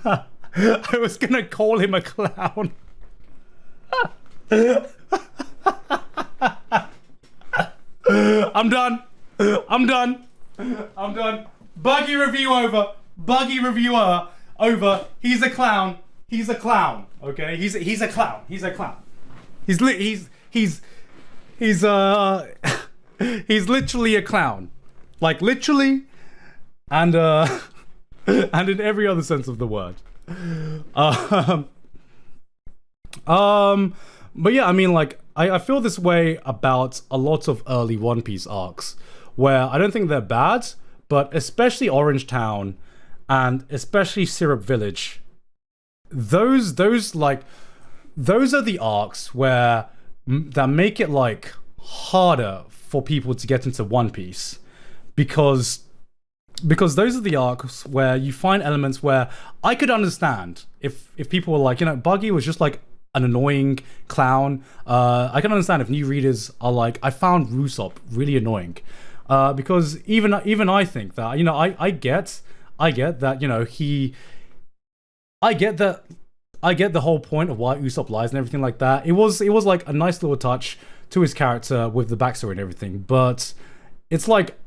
I was gonna call him a clown. I'm done. Buggy review over. He's a clown. Okay, he's a clown. he's he's literally a clown, like literally, and and in every other sense of the word. But yeah, I mean, like, I feel this way about a lot of early One Piece arcs, where I don't think they're bad, but especially Orange Town, and especially Syrip Village. Those are the arcs where that make it like harder for people to get into One Piece, because those are the arcs where you find elements where I could understand if people were like, you know, Buggy was just like an annoying clown. I can understand if new readers are like, I found Usopp really annoying, because even I think that, you know, I get that, you know, I get the whole point of why Usopp lies and everything like that. It was like a nice little touch to his character with the backstory and everything, but it's like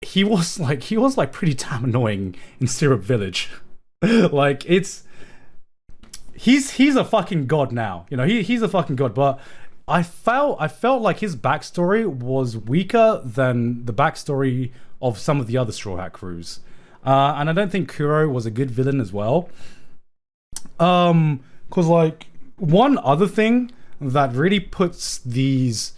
he was like pretty damn annoying in Syrip Village. Like, he's a fucking god now, you know, he's a fucking god, but I felt like his backstory was weaker than the backstory of some of the other Straw Hat crews, and I don't think Kuro was a good villain as well. Cause like one other thing that really puts these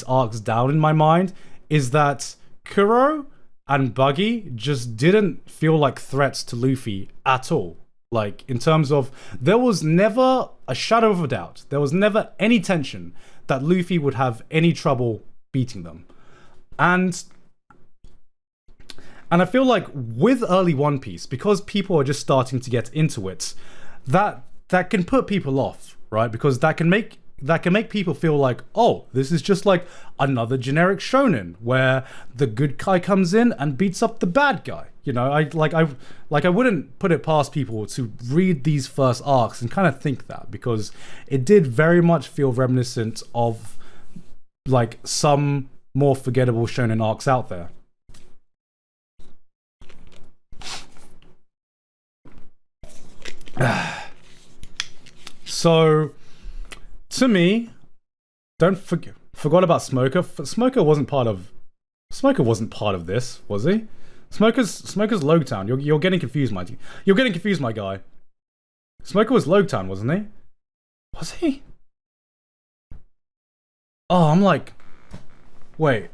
arcs down in my mind is that Kuro and Buggy just didn't feel like threats to Luffy at all. Like, in terms of, there was never a shadow of a doubt, there was never any tension that Luffy would have any trouble beating them. And I feel like with early One Piece, because people are just starting to get into it, that can put people off, right? Because that can make people feel like, oh, this is just like another generic shonen where the good guy comes in and beats up the bad guy. You know, I wouldn't put it past people to read these first arcs and kind of think that, because it did very much feel reminiscent of like some more forgettable shonen arcs out there. So, to me, forgot about Smoker. Smoker wasn't part of this, was he? Smoker's Logtown. You're getting confused, my guy. Smoker was Logtown, wasn't he? Was he? Oh, I'm like, wait.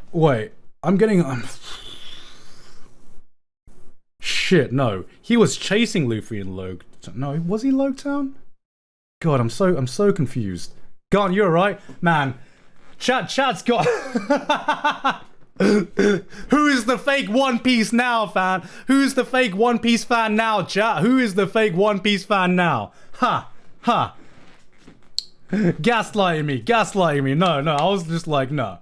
Shit, no. He was chasing Luffy in Logtown. No, was he Logtown? God, I'm so confused. Garnt, you're right, man. Chat's got. Who is the fake One Piece now, fan? Who's the fake One Piece fan now, chat? Who is the fake One Piece fan now? Ha. Gaslighting me. No, I was just like, no.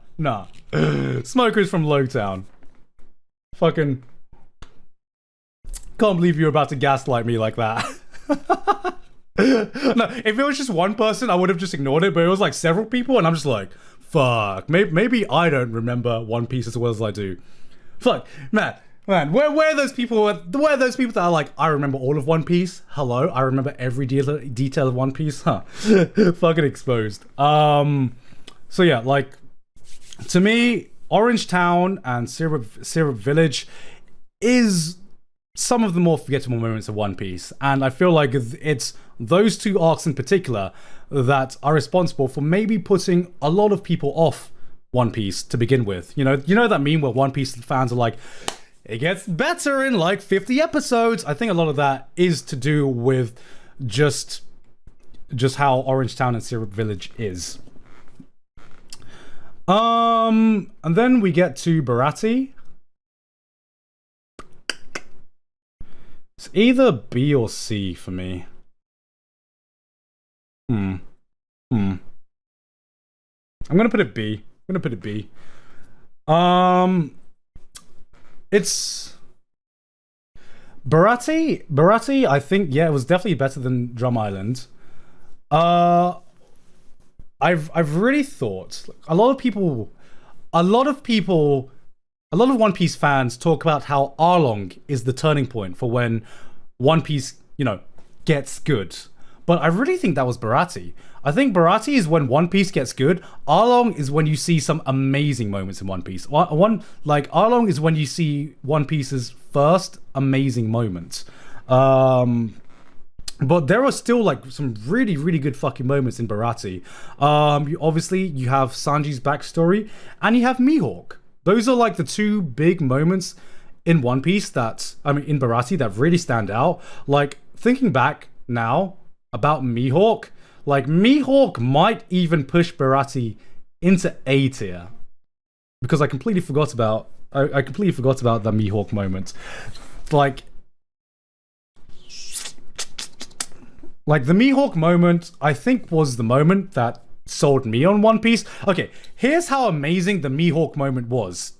Smoker's from Logtown. Fucking. Can't believe you're about to gaslight me like that. No, if it was just one person, I would have just ignored it, but it was like several people, and I'm just like, fuck. Maybe I don't remember One Piece as well as I do. Fuck, man. Where are those people? Where are those people that are like, I remember all of One Piece? Hello, I remember every detail of One Piece. Huh? Fucking exposed. So yeah, like, to me, Orange Town and Syrip Village is some of the more forgettable moments of One Piece, and I feel like it's those two arcs in particular that are responsible for maybe putting a lot of people off One Piece to begin with. You know that meme where One Piece fans are like, it gets better in like 50 episodes. I think a lot of that is to do with just how Orange Town and Syrip Village is. And then we get to Baratie. It's either B or C for me. I'm gonna put it B. It's Baratie, I think, yeah, it was definitely better than Drum Island. I've really thought a lot of One Piece fans talk about how Arlong is the turning point for when One Piece, gets good. but I really think that was Baratie. I think Baratie is when One Piece gets good. Arlong is when you see some amazing moments in One Piece. Arlong is when you see One Piece's first amazing moments. But there are still like some really, really good fucking moments in Baratie. Obviously, you have Sanji's backstory, and you have Mihawk. Those are like the two big moments in One Piece in Baratie that really stand out. Like, thinking back now about Mihawk, like, Mihawk might even push Baratie into A tier. Because I completely forgot about the Mihawk moment. Like, the Mihawk moment, I think, was the moment that sold me on One Piece. Okay, here's how amazing the Mihawk moment was.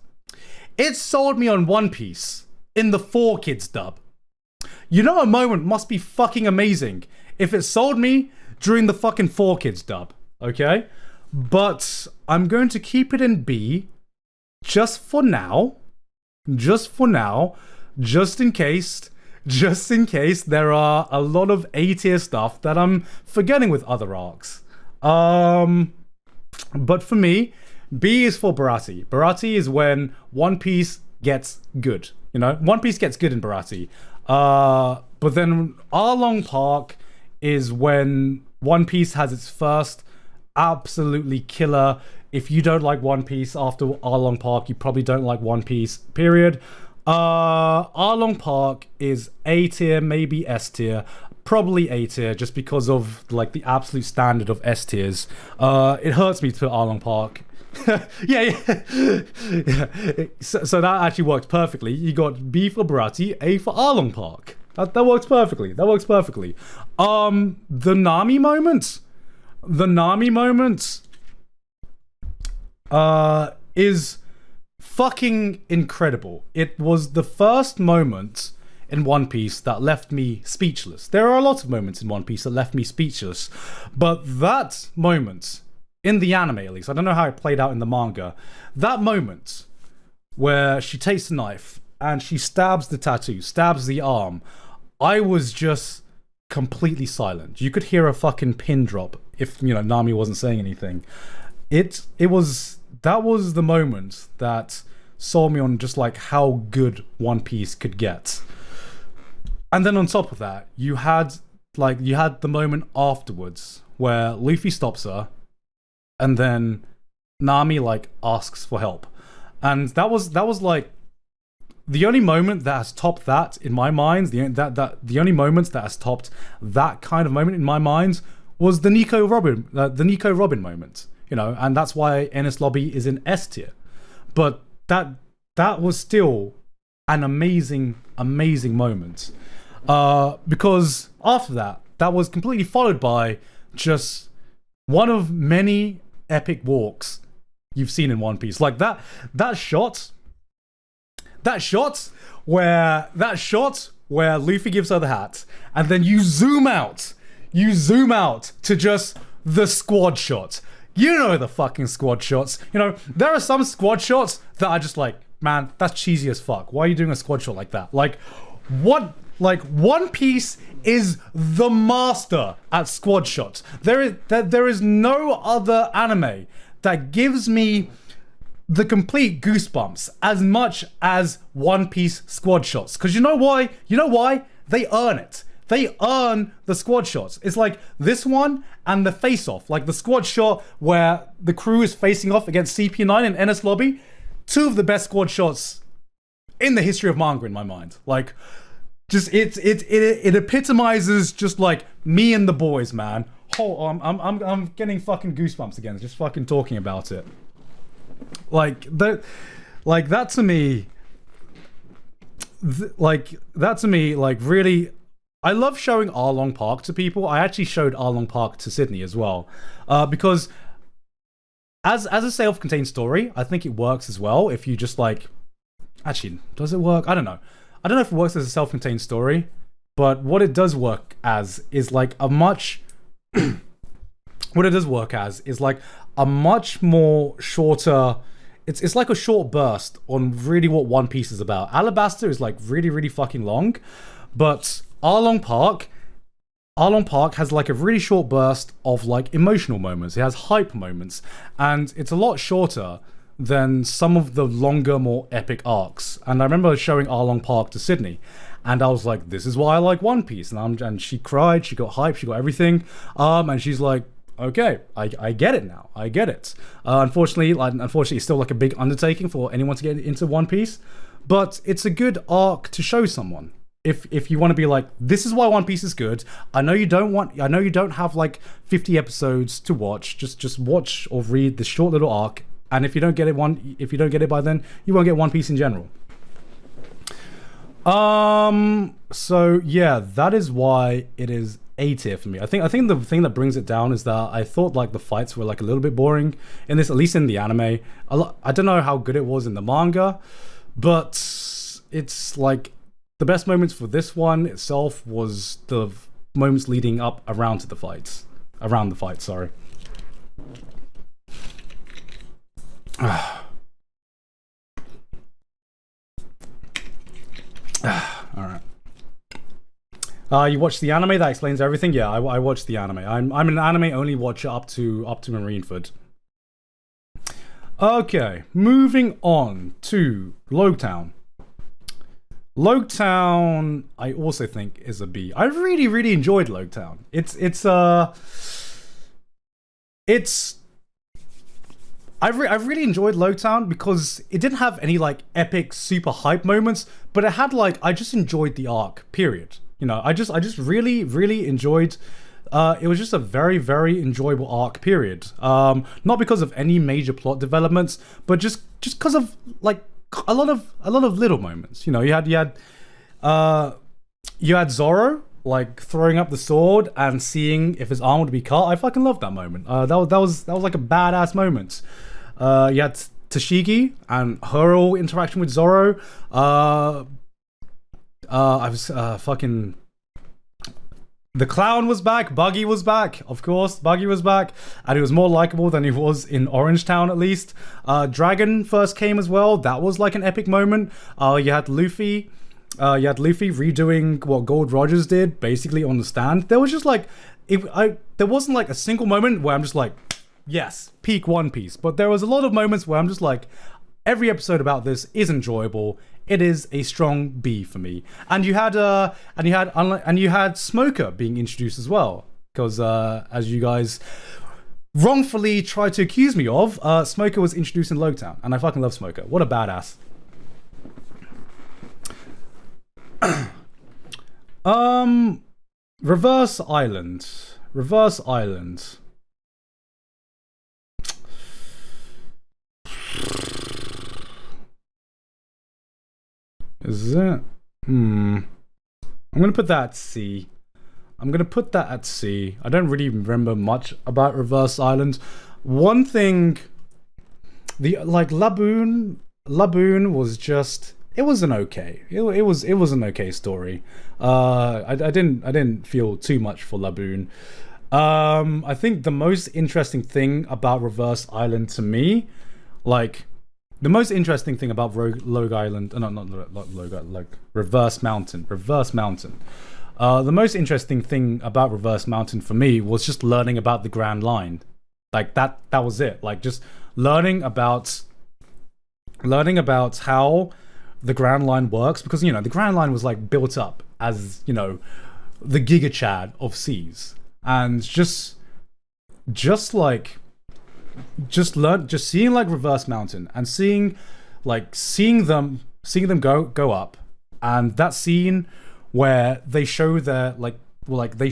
It sold me on One Piece in the 4Kids dub. You know, a moment must be fucking amazing if it sold me during the fucking 4Kids dub, okay? But I'm going to keep it in B just for now, just in case there are a lot of A tier stuff that I'm forgetting with other arcs. But for me, B is for Baratie. Baratie is when One Piece gets good. You know, One Piece gets good in Baratie. But then Arlong Park is when One Piece has its first absolutely killer. If you don't like One Piece after Arlong Park, you probably don't like One Piece, period. Arlong Park is A tier, maybe S tier, probably A tier, just because of like the absolute standard of S tiers. It hurts me to put Arlong Park. yeah. So that actually worked perfectly. You got B for Baratie, A for Arlong Park. That works perfectly. The Nami moment is fucking incredible. It was the first moment in One Piece that left me speechless. There are a lot of moments in One Piece that left me speechless, but that moment, in the anime at least, I don't know how it played out in the manga, that moment where she takes the knife and she stabs the tattoo, stabs the arm, I was just completely silent. You could hear a fucking pin drop if, you know, Nami wasn't saying anything. That was the moment that sold me on just like how good One Piece could get. And then on top of that, you had the moment afterwards where Luffy stops her and then Nami like asks for help. And that was like the only moment that has topped that in my mind, the only moment that has topped that kind of moment in my mind was the Nico Robin moment, you know, and that's why Enies Lobby is in S tier. But that was still an amazing moment. Because after that was completely followed by just one of many epic walks you've seen in One Piece. Like that shot where Luffy gives her the hat, and then you zoom out to just the squad shot. You know the fucking squad shots. You know, there are some squad shots that are just like, man, that's cheesy as fuck. Why are you doing a squad shot like that? Like, what? Like, One Piece is the master at squad shots. There is no other anime that gives me the complete goosebumps as much as One Piece squad shots. Because you know why? They earn it. They earn the squad shots. It's like this one and the face-off. Like the squad shot where the crew is facing off against CP9 in Enies Lobby. Two of the best squad shots in the history of manga in my mind. Like, just it epitomizes just like me and the boys, man. Oh, I'm getting fucking goosebumps again just fucking talking about it. Like that to me, really, I love showing Arlong Park to people. I actually showed Arlong Park to Sydney as well, because as a self-contained story, I think it works as well. If you just like, actually, does it work? I don't know if it works as a self-contained story, but what it does work as is like a much more shorter. It's like a short burst on really what One Piece is about. Alabasta is like really, really fucking long, but Arlong Park Arlong Park has like a really short burst of like emotional moments. It has hype moments, and it's a lot shorter than some of the longer, more epic arcs. And I remember showing Arlong Park to Sydney, and I was like, "This is why I like One Piece." And she cried, she got hype, she got everything. And she's like, "Okay, I get it now. I get it." Unfortunately, it's still like a big undertaking for anyone to get into One Piece, but it's a good arc to show someone. If you want to be like, this is why One Piece is good. I know you don't have like 50 episodes to watch. Just watch or read the short little arc. And if you don't get it by then, you won't get One Piece in general. So yeah, that is why it is A tier for me. I think the thing that brings it down is that I thought like the fights were like a little bit boring in this, at least in the anime. I don't know how good it was in the manga, but it's like the best moments for this one itself was the moments leading up around the fights, sorry. Alright. You watched the anime? That explains everything? Yeah, I watched the anime. I'm an anime only watcher up to Marineford. Okay, moving on to Logtown. Logtown, I also think is a B. I really enjoyed Logtown. I really enjoyed Logtown because it didn't have any like epic super hype moments, but it had like, I just enjoyed the arc, period. You know, I just really enjoyed. It was just a very enjoyable arc, period. Not because of any major plot developments, but just because of like a lot of little moments. You know, you had Zoro like throwing up the sword and seeing if his arm would be cut. I fucking loved that moment. That was like a badass moment. You had Tashigi and her whole interaction with Zoro. The clown was back. Buggy was back. Of course, Buggy was back, and he was more likable than he was in Orange Town, at least. Dragon first came as well. That was like an epic moment. You had Luffy. Redoing what Gold Rogers did, basically on the stand. There was just like, there wasn't like a single moment where I'm just like, yes, peak One Piece. But there was a lot of moments where I'm just like, every episode about this is enjoyable. It is a strong B for me. And you had Smoker being introduced as well, because as you guys wrongfully tried to accuse me of, Smoker was introduced in Logtown, and I fucking love Smoker. What a badass. Reverse Island. Is it? I'm gonna put that at C. I don't really remember much about Reverse Island. One thing, Laboon was just, it was an okay. It was an okay story. I didn't feel too much for Laboon. I think the most interesting thing about Reverse Island to me, like the most interesting thing about Reverse Mountain. The most interesting thing about Reverse Mountain for me was just learning about the Grand Line. Like that was it. Like just learning about how the Grand Line works, because you know the Grand Line was like built up as, you know, the Giga Chad of seas, and just seeing like Reverse Mountain and seeing them go up, and that scene where they show their they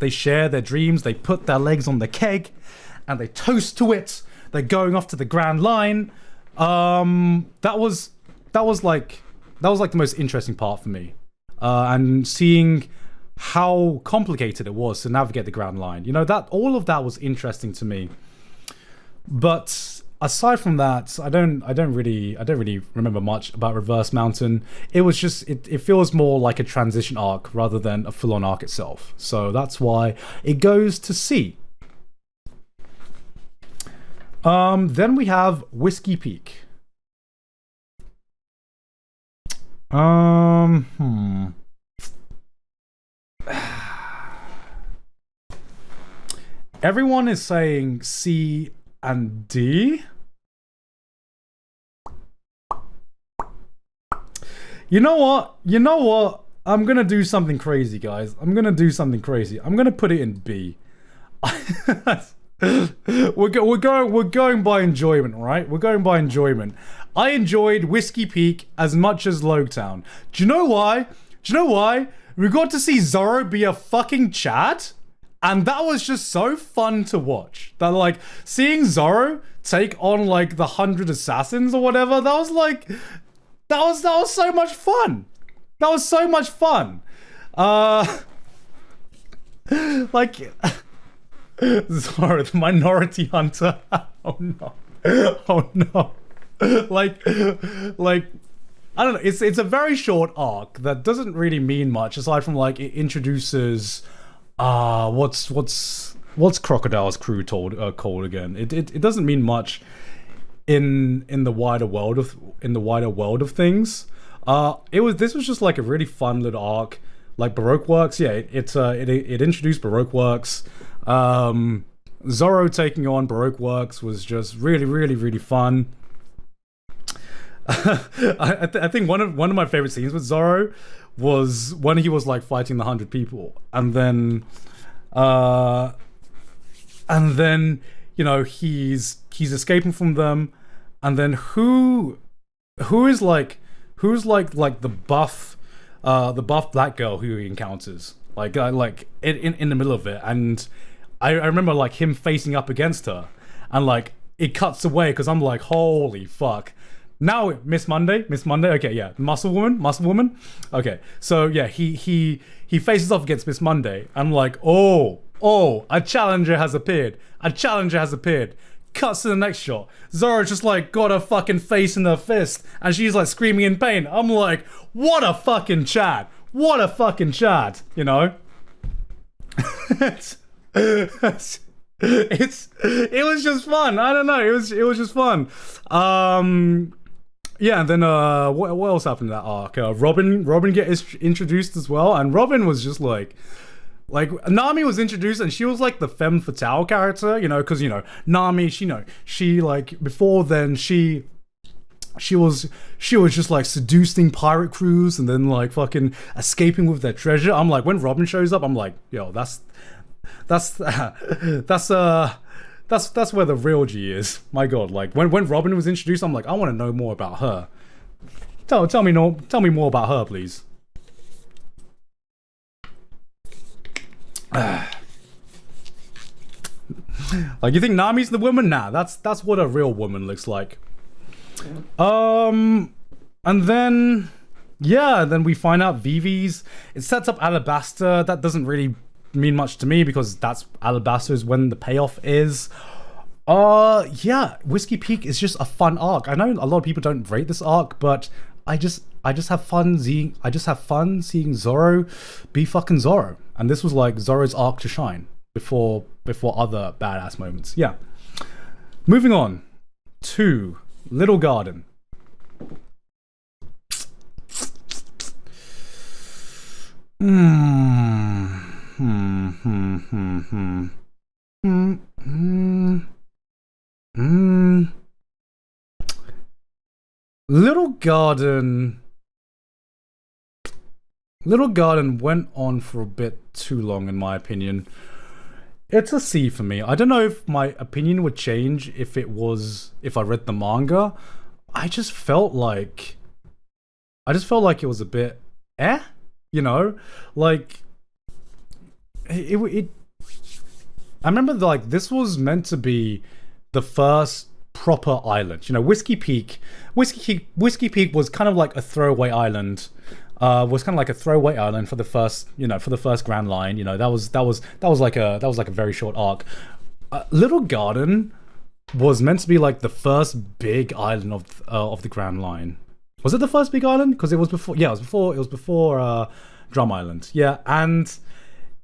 share their dreams, they put their legs on the keg and they toast to it, they're going off to the Grand Line. That was like the most interesting part for me, and seeing how complicated it was to navigate the Grand Line. You know, that all of that was interesting to me. But aside from that, I don't really remember much about Reverse Mountain. It was just it feels more like a transition arc rather than a full-on arc itself. So that's why it goes to C. Then we have Whiskey Peak. Everyone is saying C and D. You know what? You know what? I'm gonna do something crazy, guys. I'm gonna do something crazy. I'm gonna put it in B. We're going by enjoyment, right? We're going by enjoyment. I enjoyed Whiskey Peak as much as Logtown. Do you know why? Do you know why? We got to see Zoro be a fucking Chad, and that was just so fun to watch. That like seeing Zoro take on like the 100 assassins or whatever. That was like that was so much fun. That was so much fun. Like Zoro, the Minority Hunter. Oh no. Oh no. Like I don't know, it's a very short arc that doesn't really mean much aside from like it introduces what's Crocodile's crew called again. It doesn't mean much in the wider world of things. This was just like a really fun little arc. Like Baroque Works, yeah, it introduced Baroque Works. Zoro taking on Baroque Works was just really fun. I think one of my favorite scenes with Zoro was when he was like fighting the 100 people, and then you know he's escaping from them, and then who's like the buff black girl who he encounters like in the middle of it, and I remember like him facing up against her, and like it cuts away because I'm like, holy fuck. Now Miss Monday, okay, yeah, Muscle Woman, okay, so yeah, he faces off against Miss Monday. I'm like, oh, a challenger has appeared. Cuts to the next shot. Zoro just like got her fucking face in her fist, and she's like screaming in pain. I'm like, what a fucking Chad, you know? It was just fun. I don't know. It was just fun. Yeah, and then what else happened in that arc? Robin gets introduced as well, and Robin was just like Nami was introduced, and she was like the femme fatale character, you know, because you know Nami, she like before then she was just like seducing pirate crews and then like fucking escaping with their treasure. I'm like, when Robin shows up, I'm like, yo, that's where the real G is. My god, like when Robin was introduced, I'm like, I want to know more about her. Tell me more about her, please. Like, you think Nami's the woman? Nah, that's what a real woman looks like. And then then we find out Vivi's. It sets up Alabasta. That doesn't really mean much to me because that's Alabasta is when the payoff is. Yeah, Whiskey Peak is just a fun arc. I know a lot of people don't rate this arc, but I just have fun seeing Zoro be fucking Zoro. And this was like Zoro's arc to shine before other badass moments. Yeah. Moving on to Little Garden. Little Garden went on for a bit too long, in my opinion. It's a C for me. I don't know if my opinion would change if I read the manga. I just felt like it was a bit you know, like it I remember like this was meant to be the first proper island. You know, Whiskey Peak was kind of like a throwaway island. Was kind of like a throwaway island for the first Grand Line. You know, that was like a very short arc. Little Garden was meant to be like the first big island of the Grand Line. Was it the first big island? Because it was before. Yeah, it was before Drum Island. Yeah, and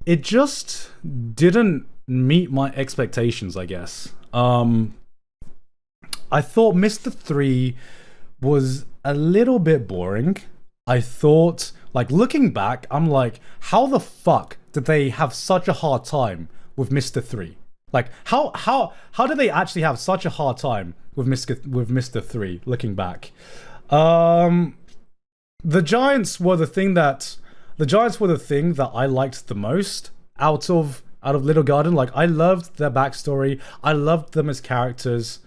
it just didn't meet my expectations, I guess. I thought Mr. 3 was a little bit boring. I thought, like, looking back, I'm like, how the fuck did they have such a hard time with Mr. 3? Like how did they actually have such a hard time with Mr. 3 looking back? The Giants were the thing that I liked the most out of Little Garden. Like, I loved their backstory. I loved them as characters.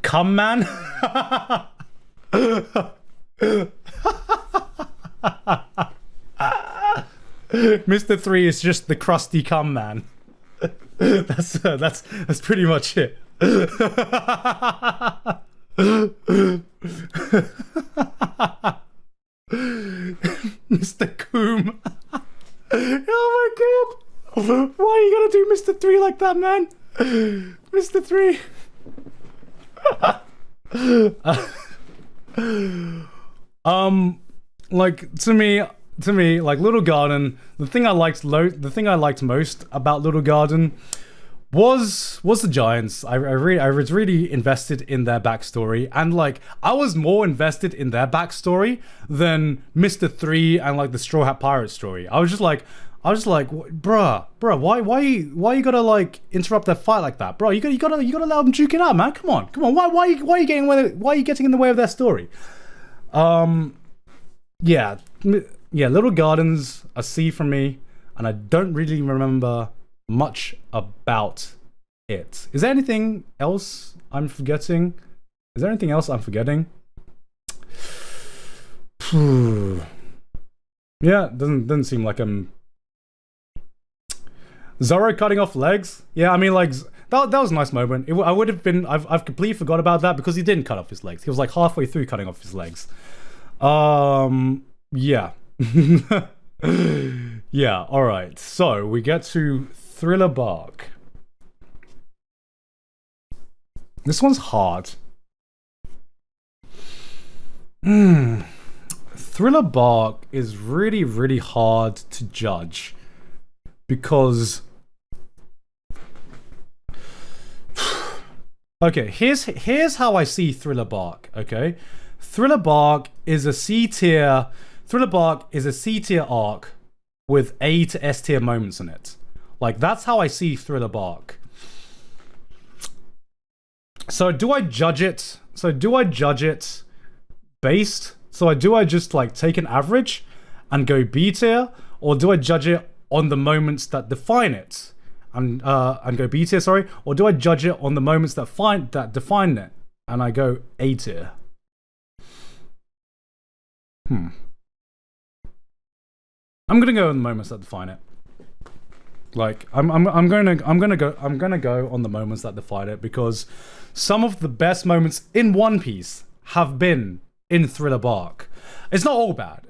Come man. Mr. 3 is just the crusty cum man. That's pretty much it. Mr. Coom. Oh my god. Why are you gonna do Mr. 3 like that, man? Mr. 3. Like, to me, like, Little Garden, the thing I liked most about Little Garden was the Giants. I was really invested in their backstory, and like, I was more invested in their backstory than Mr. 3 and like the Straw Hat Pirate story. I was just like, bruh, why you gotta like interrupt their fight like that, bro? You gotta allow them duke it out, man. Come on. Why are you getting in the way of their story? Yeah, Little Garden's a C from me, and I don't really remember much about it. Is there anything else I'm forgetting? Yeah, doesn't seem like I'm... Zoro cutting off legs? Yeah, I mean, like, that was a nice moment. I would have been... I've completely forgot about that because he didn't cut off his legs. He was like halfway through cutting off his legs. Yeah. Yeah, alright. So, we get to Thriller Bark. This one's hard. Thriller Bark is really, really hard to judge. Because... Okay, here's how I see Thriller Bark, okay? Thriller Bark is a C tier arc with A to S tier moments in it. Like, that's how I see Thriller Bark. So do I judge it based? So do I just like take an average and go B tier, or do I judge it on the moments that define it and go B tier? Sorry, or do I judge it on the moments that define it and I go A tier? I'm gonna go on the moments that define it. Like, I'm gonna go on the moments that define it, because some of the best moments in One Piece have been in Thriller Bark. It's not all bad,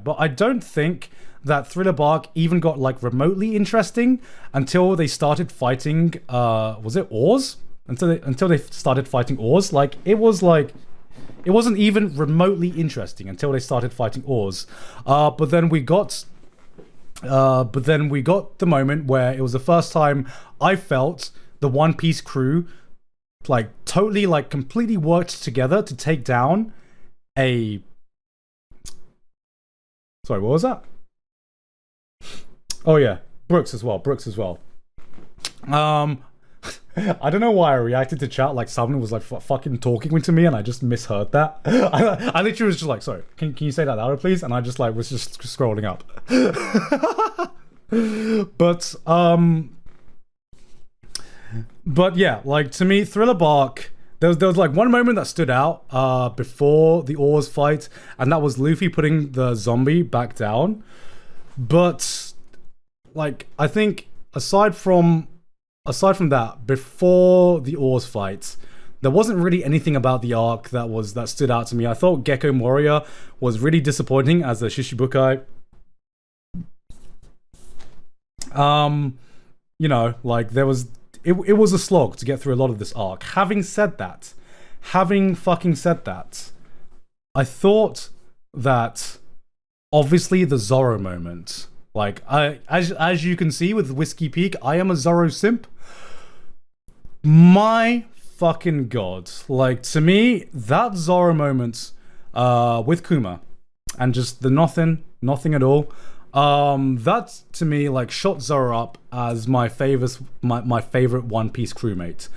but I don't think that Thriller Bark even got like remotely interesting until they started fighting was it Oars? Until they started fighting Oars. Like, it wasn't even remotely interesting until they started fighting Oars. But then we got the moment where it was the first time I felt the One Piece crew like totally, like, completely worked together to take down a... Sorry, what was that? Oh yeah, Brooks as well. I don't know why I reacted to chat like someone was like fucking talking to me, and I just misheard that. I literally was just like, sorry, can you say that louder please? And I just like was just scrolling up. But yeah, like, to me, Thriller Bark, there was like one moment that stood out before the Oars fight, and that was Luffy putting the zombie back down. But like, I think aside from that, before the Oars fight, there wasn't really anything about the arc that stood out to me. I thought Gecko Moria was really disappointing as a Shishibukai. You know, like, it was a slog to get through a lot of this arc. Having fucking said that, I thought that obviously the Zoro moment, like, as you can see with Whiskey Peak, I am a Zoro simp. My fucking god, like, to me, that Zoro moment with Kuma and just the nothing at all, That to me like shot Zoro up as my favorite One Piece crewmate.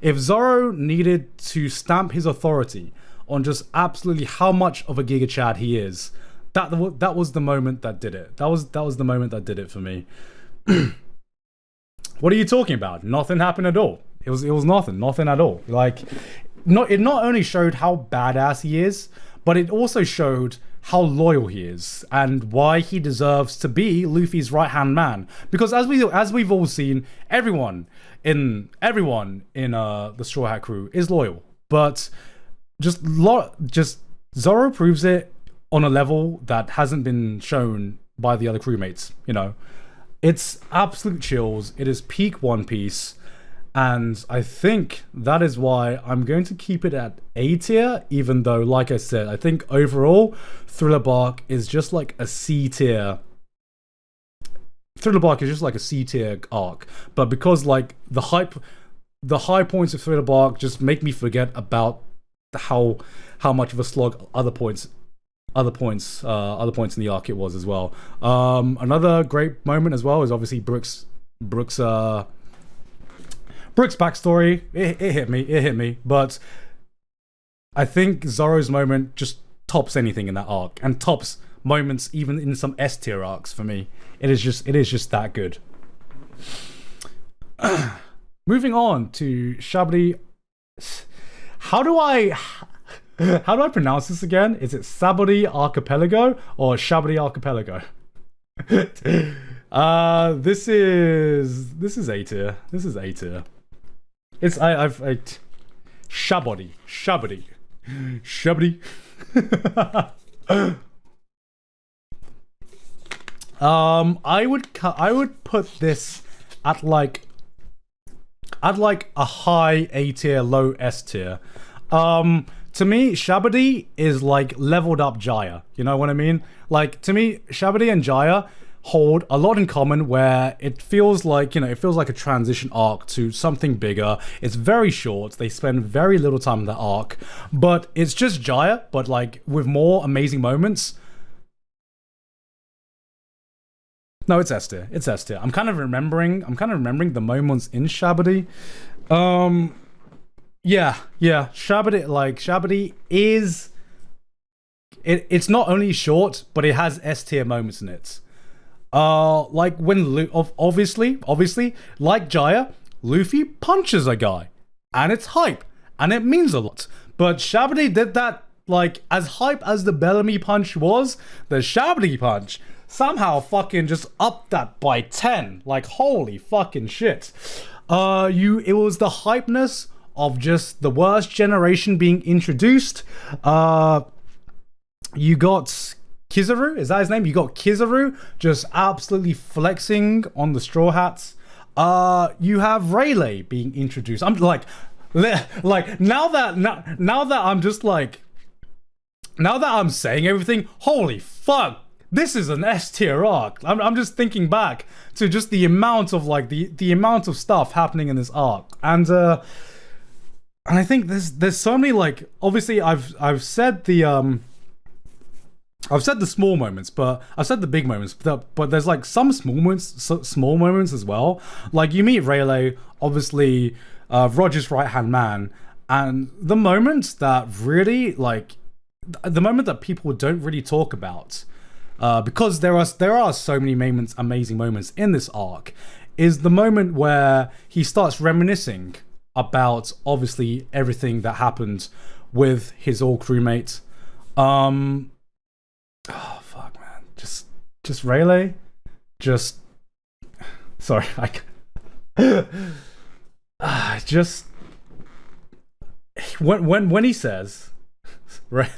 If Zoro needed to stamp his authority on just absolutely how much of a Giga Chad he is, that was the moment that did it. That was the moment that did it for me. What are you talking about? Nothing happened at all. It was nothing at all. Like, it not only showed how badass he is, but it also showed how loyal he is and why he deserves to be Luffy's right-hand man. Because as we've all seen, everyone in the Straw Hat crew is loyal, but just Zoro proves it on a level that hasn't been shown by the other crewmates. You know, it's absolute chills. It is peak One Piece. And I think that is why I'm going to keep it at A tier, even though, like I said, I think overall, Thriller Bark is just like a C tier. Thriller Bark is just like a C tier arc. But because like the high points of Thriller Bark just make me forget about how much of a slog other points in the arc it was as well. Another great moment as well is obviously Brooks' backstory. It hit me, but I think Zoro's moment just tops anything in that arc and tops moments even in some S tier arcs for me. It is just that good. Moving on to Sabaody. How do I pronounce this again? Is it Sabaody Archipelago or Sabaody Archipelago? This is A tier. This is A tier. It's Sabaody. I would put this at like a high A tier, low S tier. To me, Sabaody is like leveled up Jaya. You know what I mean? Like, to me, Sabaody and Jaya hold a lot in common, where it feels like, it feels like a transition arc to something bigger. It's very short. They spend very little time in the arc, but it's just Jaya, but like with more amazing moments. No, it's S tier. It's S tier. I'm kind of remembering the moments in Sabaody. Yeah. Sabaody is it's not only short, but it has S tier moments in it. Like when obviously, like Jaya, Luffy punches a guy, and it's hype, and it means a lot. But Sabaody did that, like, as hype as the Bellamy punch was, the Sabaody punch somehow fucking just upped that by 10. Like, holy fucking shit. It was the hypeness of just the worst generation being introduced. You got Kizaru, is that his name? You got Kizaru just absolutely flexing on the Straw Hats. You have Rayleigh being introduced. I'm like now that I'm saying everything, holy fuck, this is an S tier arc. I'm just thinking back to just the amount of like the amount of stuff happening in this arc, and I think there's so many, like, obviously I've said the small moments, but I've said the big moments, but there's like some small moments as well. Like, you meet Rayleigh, obviously Roger's right-hand man, and the moments that really, like, the moment that people don't really talk about, because there are so many amazing moments in this arc, is the moment where he starts reminiscing about obviously everything that happened with his old crewmate. Oh fuck, man! Just Rayleigh. Sorry, just when he says, right.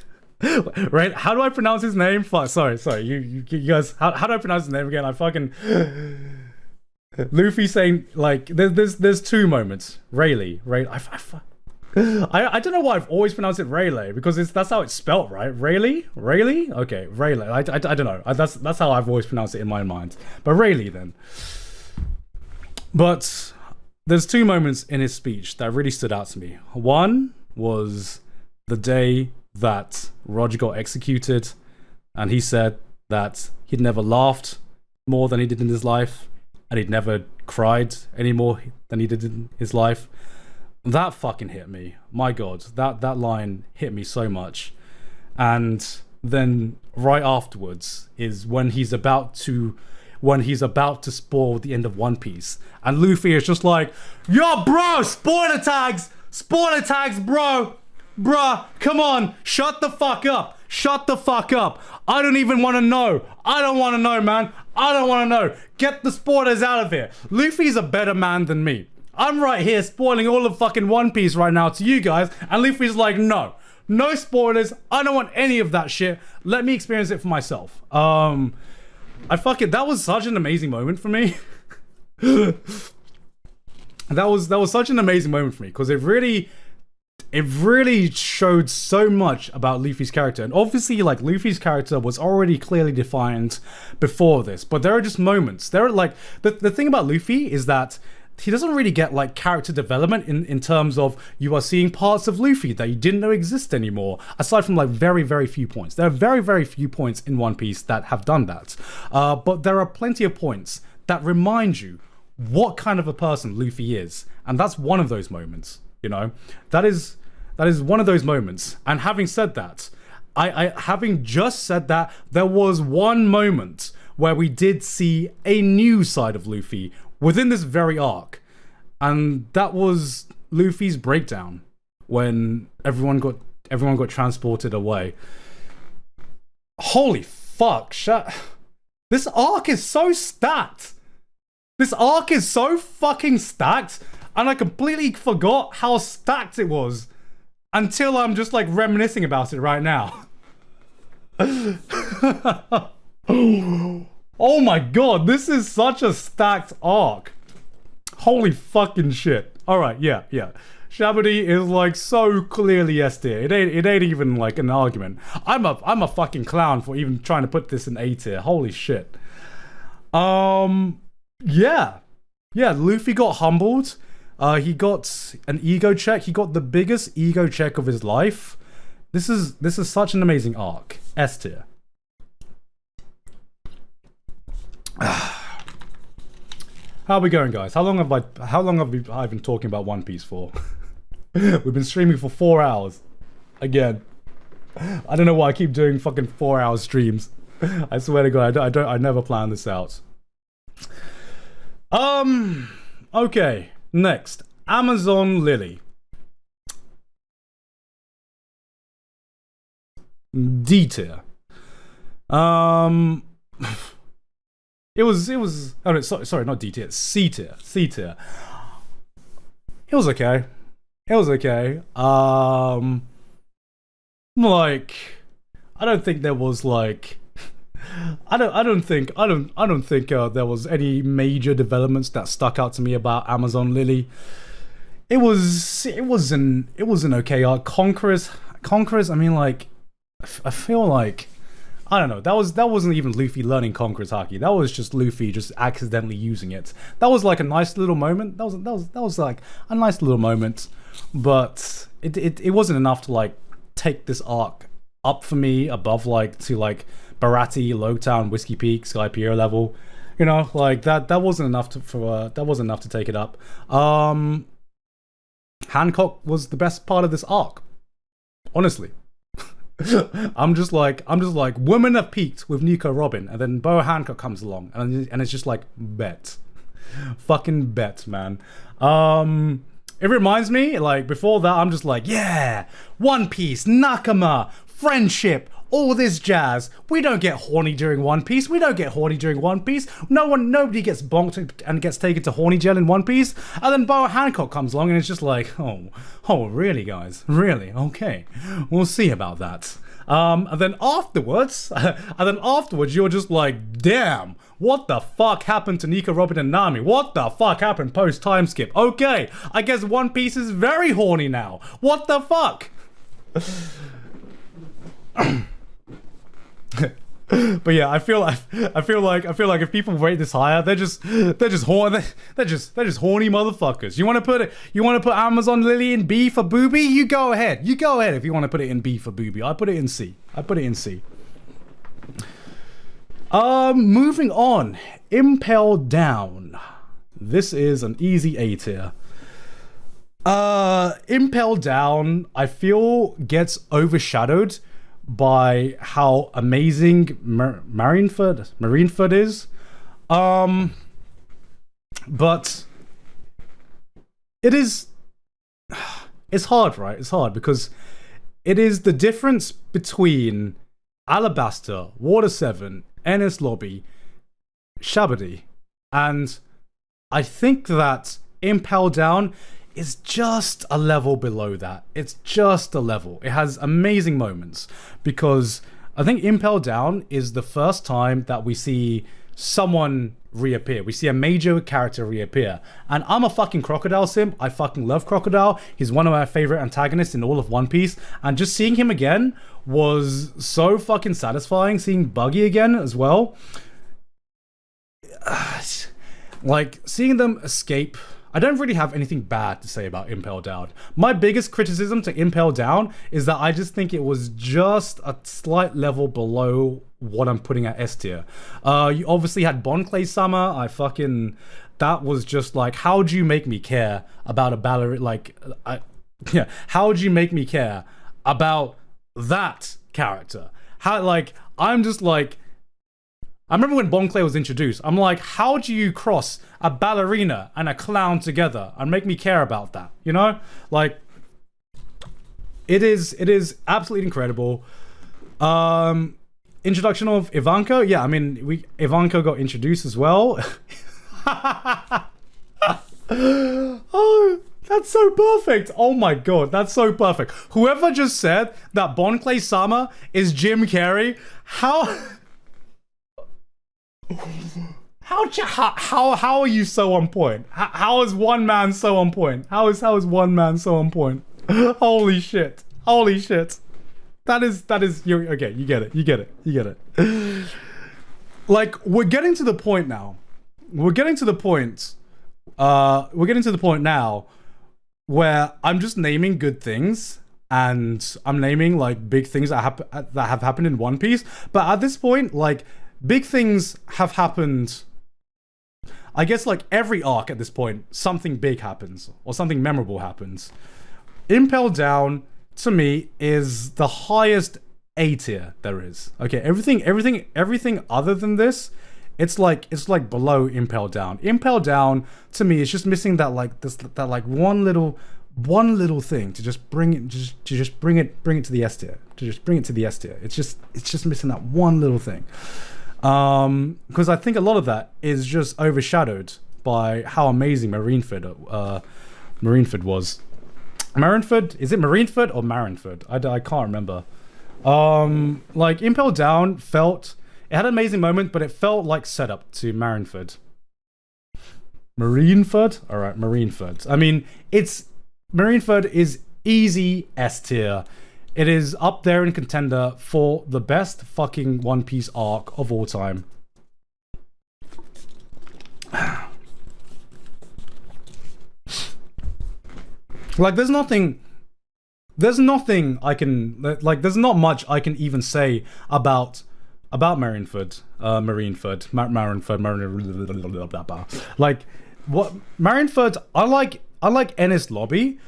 How do I pronounce his name? Fuck, sorry. You guys. How do I pronounce his name again? I fucking. Luffy saying, like, there's two moments. Rayleigh. I don't know why I've always pronounced it Rayleigh, because that's how it's spelt, right? Rayleigh? Okay, Rayleigh. I don't know. That's how I've always pronounced it in my mind. But Rayleigh then. But there's two moments in his speech that really stood out to me. One was the day that Roger got executed, and he said that he'd never laughed more than he did in his life, and he'd never cried any more than he did in his life. That fucking hit me. My God, that line hit me so much. And then right afterwards is when he's about to spoil the end of One Piece, and Luffy is just like, yo, bro, spoiler tags, bro, bruh, come on, shut the fuck up, I don't even want to know, man, I don't want to know, get the spoilers out of here. Luffy's a better man than me. I'm right here spoiling all of fucking One Piece right now to you guys, and Luffy's like, no spoilers, I don't want any of that shit, let me experience it for myself. That was such an amazing moment for me. that was such an amazing moment for me, because it really showed so much about Luffy's character. And obviously, like, Luffy's character was already clearly defined before this, but there are just moments. There are, like, the thing about Luffy is that he doesn't really get, like, character development in terms of you are seeing parts of Luffy that you didn't know exist anymore, aside from, like, very, very few points. There are very, very few points in One Piece that have done that. But there are plenty of points that remind you what kind of a person Luffy is. And that's one of those moments, you know? That is one of those moments. And having said that, having just said that, there was one moment where we did see a new side of Luffy within this very arc, and that was Luffy's breakdown when everyone got transported away. Holy fuck! This arc is so stacked. This arc is so fucking stacked, and I completely forgot how stacked it was until I'm just like reminiscing about it right now. Oh my God, this is such a stacked arc. Holy fucking shit. Alright, yeah. Sabaody is like so clearly S tier. It ain't even like an argument. I'm a fucking clown for even trying to put this in A tier. Holy shit. Yeah, Luffy got humbled. He got an ego check. He got the biggest ego check of his life. This is such an amazing arc. S tier. How are we going, guys? How long have I been talking about One Piece for? We've been streaming for 4 hours. Again. I don't know why I keep doing fucking 4-hour streams. I swear to God, I never planned this out. Okay. Next. Amazon Lily. D tier. It was oh no, sorry, not D tier, C tier. It was okay. Like, I don't think there was like I don't think there was any major developments that stuck out to me about Amazon Lily. It was an okay arc. Conquerors, I mean, like, I feel like, I don't know, that wasn't even Luffy learning Conqueror's Haki. That was just Luffy just accidentally using it. That was like a nice little moment. That was like a nice little moment, but it wasn't enough to like take this arc up for me above like to like Baratie, Lowtown, Whiskey Peak, Skypia level. You know, like that wasn't enough to take it up. Hancock was the best part of this arc. Honestly. I'm just like, women have peaked with Nico Robin, and then Bo Hancock comes along, and it's just like, fucking bet, man. It reminds me, like, before that, I'm just like, yeah, One Piece, Nakama, friendship, all this jazz. We don't get horny during One Piece. Nobody gets bonked and gets taken to horny jail in One Piece. And then Bo Hancock comes along and it's just like, oh, really, guys? Really? Okay. We'll see about that. And then afterwards, you're just like, damn, what the fuck happened to Nico, Robin, and Nami? What the fuck happened post time skip? Okay, I guess One Piece is very horny now. What the fuck? But yeah, I feel like if people rate this higher, they're just horny motherfuckers. You want to put Amazon Lily in B for booby? You go ahead if you want to put it in B for booby. I put it in C. Moving on. Impel Down. This is an easy A tier. Impel Down, I feel, gets overshadowed by how amazing Marineford is. But it is... It's hard, right? It's hard because it is the difference between Alabasta, Water 7, Enies Lobby, Sabaody, and I think that Impel Down is just a level below that. It's just a level. It has amazing moments because I think Impel Down is the first time that we see someone reappear. We see a major character reappear. And I'm a fucking Crocodile simp. I fucking love Crocodile. He's one of my favorite antagonists in all of One Piece. And just seeing him again was so fucking satisfying. Seeing Buggy again as well. Like, seeing them escape. I don't really have anything bad to say about Impel Down. My biggest criticism to Impel Down is that I just think it was just a slight level below what I'm putting at S tier. You obviously had Bon Clay Summer. That was just like, how do you make me care about a ballerina? Like, how do you make me care about that character? I remember when Bon Clay was introduced, I'm like, how do you cross a ballerina and a clown together and make me care about that? You know? Like, it is absolutely incredible. Introduction of Ivanko. Yeah, I mean, Ivanko got introduced as well. Oh, that's so perfect. Oh my god, that's so perfect. Whoever just said that Bon Clay Sama is Jim Carrey, how are you so on point? How is one man so on point? How is one man so on point? Holy shit. That is okay, you get it. Like, we're getting to the point now. We're getting to the point now where I'm just naming good things and I'm naming like big things that have happened in One Piece. But at this point, like, big things have happened. I guess like every arc at this point, something big happens or something memorable happens. Impel Down, to me, is the highest A tier there is. Okay, everything other than this, it's like below Impel Down. Impel Down, to me, is just missing that one little thing to just bring it to the S tier. It's just missing that one little thing. Because I think a lot of that is just overshadowed by how amazing Marineford was. Marineford? Is it Marineford or Marineford? I can't remember. Like, Impel Down it had an amazing moment, but it felt like setup to Marineford. Marineford? Alright, Marineford. I mean, Marineford is easy S tier. It is up there in contender for the best fucking One Piece arc of all time. Like, there's not much I can even say about Marineford. Like, what Marineford, I like Enies Lobby.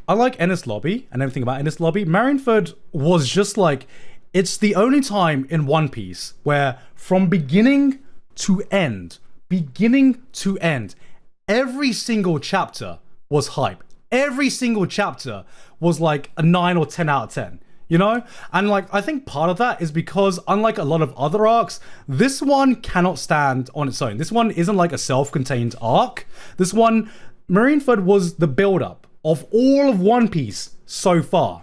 I like Enies Lobby and everything about Enies Lobby. Marineford was just like, it's the only time in One Piece where from beginning to end, every single chapter was hype. Every single chapter was like a 9 or 10 out of 10, you know? And like, I think part of that is because unlike a lot of other arcs, this one cannot stand on its own. This one isn't like a self-contained arc. This one, Marineford was the build-up of all of One Piece so far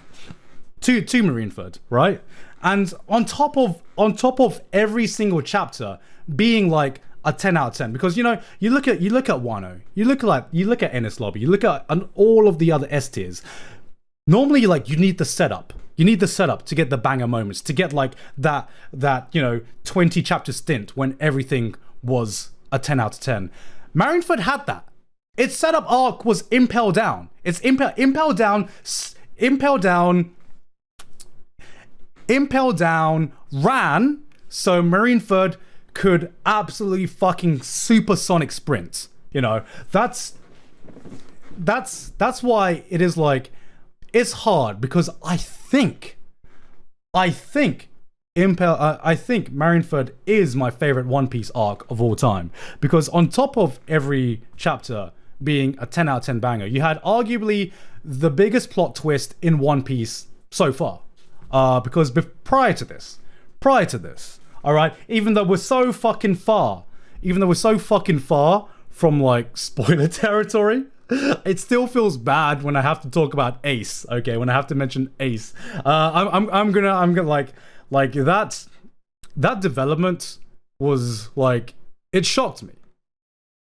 to Marineford, right? And on top of every single chapter being like a 10 out of 10, because you know, you look at Wano, you look at Enies Lobby, you look at all of the other S tiers. Normally, like, you need the setup. You need the setup to get the banger moments, to get like that 20 chapter stint when everything was a 10 out of 10. Marineford had that. Its setup arc was Impel Down. It's Impel Down ran so Marineford could absolutely fucking supersonic sprint. You know, that's why it is like, it's hard, because I think Marineford is my favorite One Piece arc of all time, because on top of every chapter being a 10 out of 10 banger, you had arguably the biggest plot twist in One Piece so far. Because prior to this, all right, even though we're so fucking far from like spoiler territory, it still feels bad when I have to talk about Ace. Okay, when I have to mention Ace, I'm gonna like that development was like, it shocked me.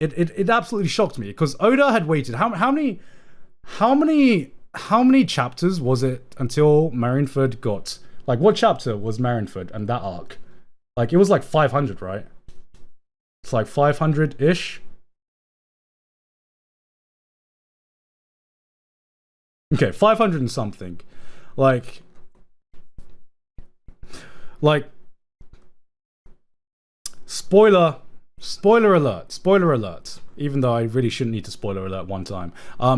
It absolutely shocked me, because Oda had waited how many chapters was it until Marineford got, like, what chapter was Marineford and that arc? Like, it was like 500, right? It's like 500-ish. Okay, 500 and something. Like spoiler alert. Even though I really shouldn't need to spoiler alert one time.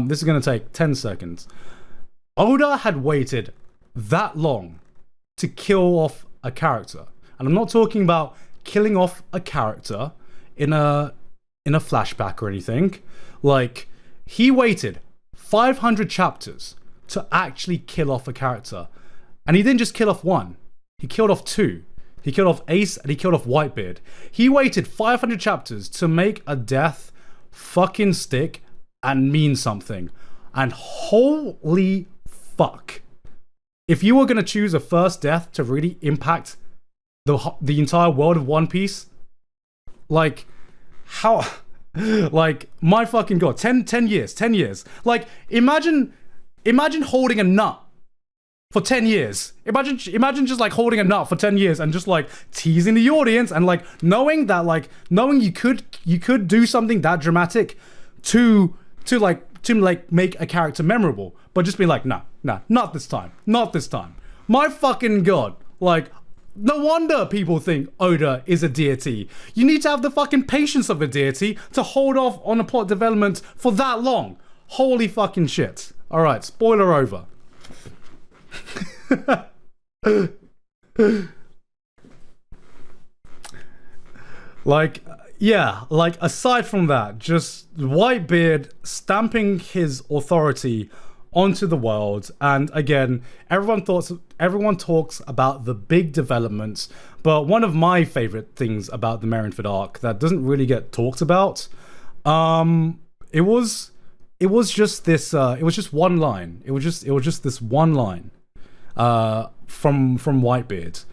This is going to take 10 seconds. Oda had waited that long to kill off a character. And I'm not talking about killing off a character in a flashback or anything. Like, he waited 500 chapters to actually kill off a character. And he didn't just kill off one. He killed off two. He killed off Ace and he killed off Whitebeard. He waited 500 chapters to make a death fucking stick and mean something. And holy fuck. If you were going to choose a first death to really impact the entire world of One Piece, like, how... like, my fucking god, 10 years. Like, imagine holding a nut for 10 years. Imagine just like holding a nut for 10 years and just like teasing the audience, and like knowing you could do something that dramatic to make a character memorable, but just be like, nah, not this time. My fucking god. Like, no wonder people think Oda is a deity. You need to have the fucking patience of a deity to hold off on a plot development for that long. Holy fucking shit. Alright, spoiler over. Like, yeah, like, aside from that, just Whitebeard stamping his authority onto the world. And again, everyone talks about the big developments, but one of my favorite things about the Marineford arc that doesn't really get talked about, it was just this it was just one line. It was just this one line from Whitebeard,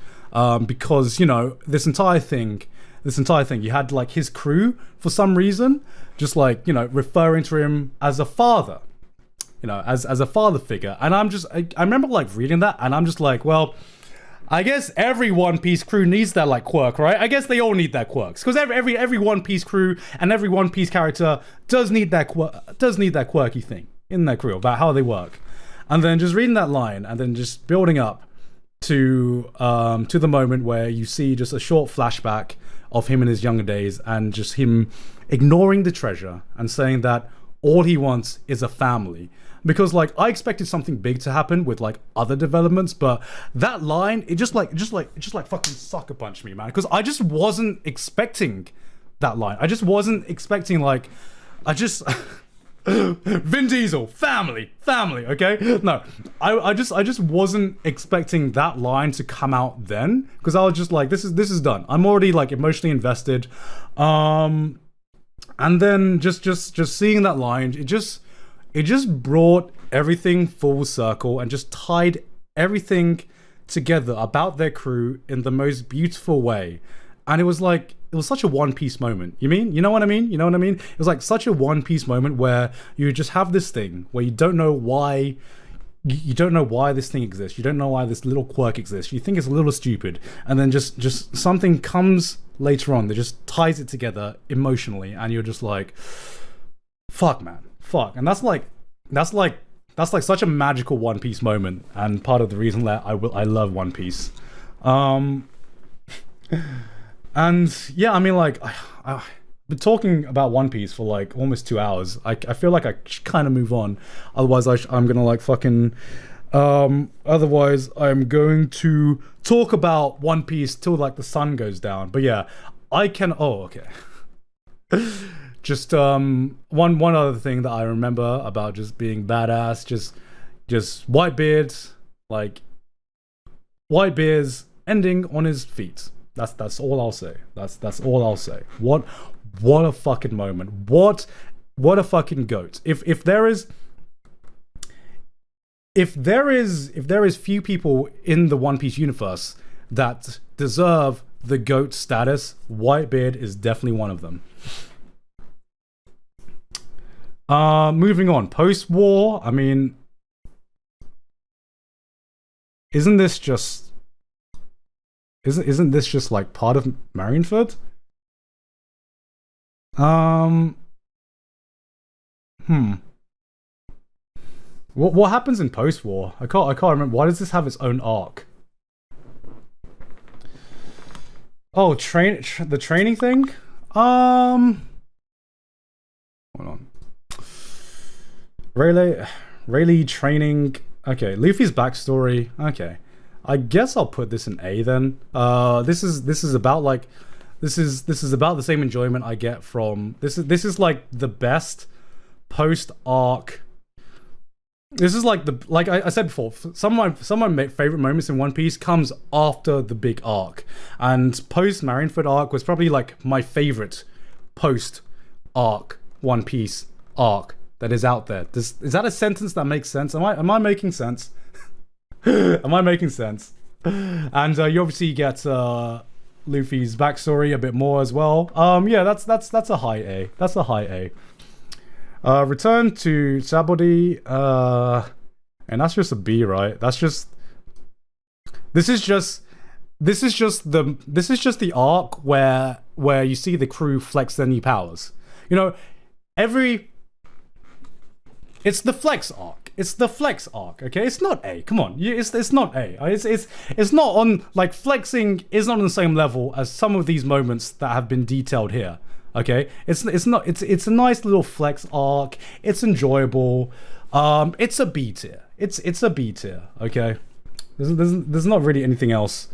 because, you know, this entire thing, you had like his crew for some reason just like, you know, referring to him as a father, you know, as a father figure. And I remember like reading that, and I'm just like, well, I guess every One Piece crew needs that like quirk, right? I guess they all need that quirks, because every One Piece crew and every One Piece character does need that quirky thing in their crew about how they work. And then just reading that line, and then just building up to the moment where you see just a short flashback of him in his younger days, and just him ignoring the treasure and saying that all he wants is a family. Because like, I expected something big to happen with like other developments, but that line, it just fucking sucker punched me, man. Because I just wasn't expecting that line. I just wasn't expecting like, Vin Diesel, family, okay? No, I just wasn't expecting that line to come out then, because I was just like, this is done. I'm already like emotionally invested. And then just seeing that line, it just brought everything full circle and just tied everything together about their crew in the most beautiful way. And it was such a One Piece moment. You know what I mean? It was like such a One Piece moment where you just have this thing where you don't know why this thing exists. You don't know why this little quirk exists. You think it's a little stupid, and then just something comes later on that just ties it together emotionally, and you're just like, fuck, man, fuck. And that's like such a magical One Piece moment, and part of the reason that I love One Piece. And yeah, I mean, like, I've been talking about One Piece for like almost 2 hours. I feel like I should kind of move on. Otherwise, I'm gonna like fucking. Otherwise, I'm going to talk about One Piece till like the sun goes down. But yeah, I can. Oh, okay. Just one other thing that I remember about just being badass, just Whitebeard, like Whitebeard's ending on his feet. That's all I'll say. That's all I'll say. What a fucking moment. What a fucking goat. If there is few people in the One Piece universe that deserve the GOAT status, Whitebeard is definitely one of them. Moving on. Post-war, I mean, isn't this just like part of Marienford? What happens in post-war? I can't remember. Why does this have its own arc? Oh, the training thing? Hold on. Rayleigh training. Okay, Luffy's backstory. Okay. I guess I'll put this in A then. This is about like this is about the same enjoyment I get from this is like the best post arc. This is like I said before, some of my favorite moments in One Piece comes after the big arc, and post Marienford arc was probably like my favorite post arc One Piece arc that is out there. Is that a sentence that makes sense? Am I making sense? Am I making sense? And you obviously get Luffy's backstory a bit more as well. Yeah, that's a high A. That's a high A. Return to Sabaody, and that's just a B, right? This is just the arc where you see the crew flex their new powers. You know, it's the flex arc. It's the flex arc, okay? It's not A. Come on, it's not A. It's not on, like, flexing is not on the same level as some of these moments that have been detailed here. Okay, it's a nice little flex arc. It's enjoyable. It's a B tier. It's a B tier. Okay, there's not really anything else.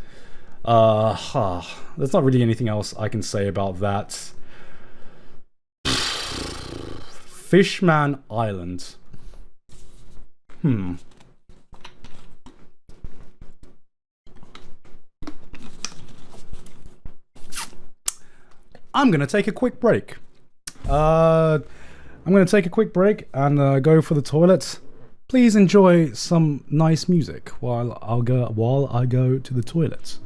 There's not really anything else I can say about that. Fishman Island. I'm gonna take a quick break. I'm gonna take a quick break and go for the toilet. Please enjoy some nice music while I go to the toilet.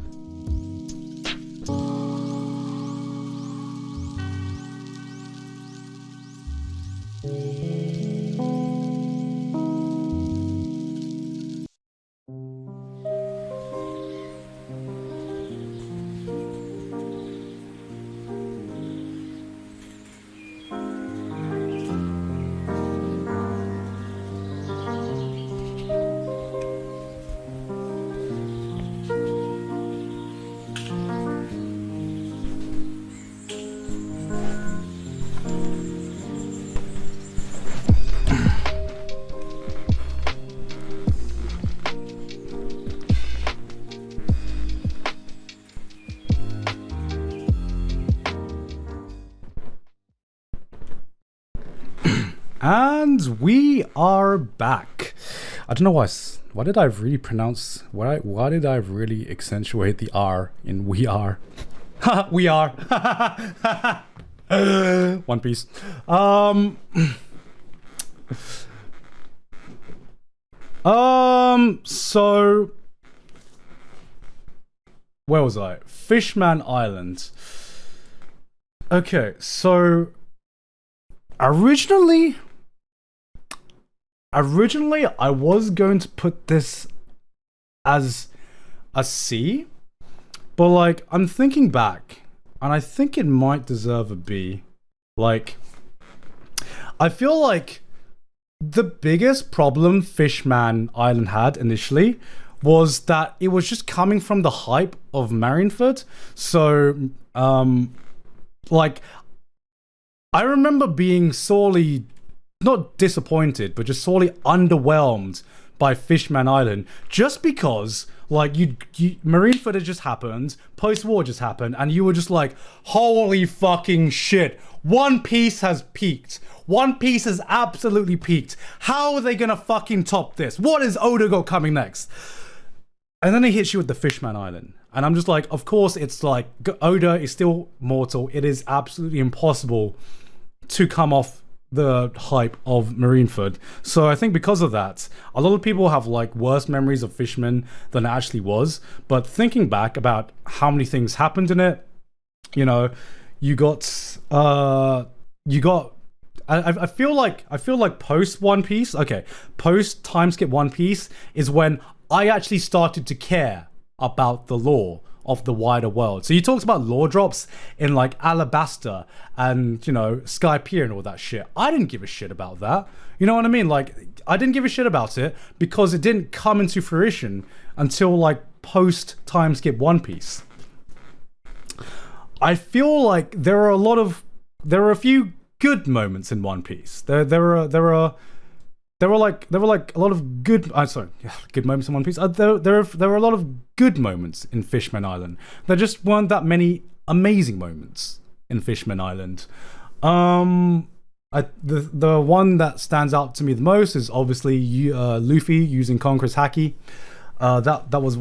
And we are back. I don't know why did I really pronounce why did I really accentuate the R in we are? We are. One Piece. So where was I? Fishman Island. Okay, so originally I was going to put this as a C, but like I'm thinking back and I think it might deserve a B. Like, I feel like the biggest problem Fishman Island had initially was that it was just coming from the hype of Marineford. So, like, I remember being sorely, not disappointed, but just sorely underwhelmed by Fishman Island, just because, like, Marineford had just happened, post-war just happened, and you were just like, holy fucking shit, One Piece has peaked. One Piece has absolutely peaked. How are they gonna fucking top this? What is Oda got coming next? And then it hits you with the Fishman Island. And I'm just like, of course, it's like, Oda is still mortal. It is absolutely impossible to come off the hype of Marineford. So I think because of that, a lot of people have like worse memories of Fishman than it actually was. But thinking back about how many things happened in it, you know, you got I feel like post One Piece, okay, post time skip One Piece is when I actually started to care about the lore of the wider world. So you talked about lore drops in like Alabasta and, you know, Skypia and all that shit. I didn't give a shit about that. You know what I mean? Like, I didn't give a shit about it because it didn't come into fruition until like post time skip One Piece. I feel like there are a few good moments in One Piece. There were like a lot of good. Good moments in One Piece. There were a lot of good moments in Fishman Island. There just weren't that many amazing moments in Fishman Island. The one that stands out to me the most is obviously Luffy using Conqueror's Haki. That was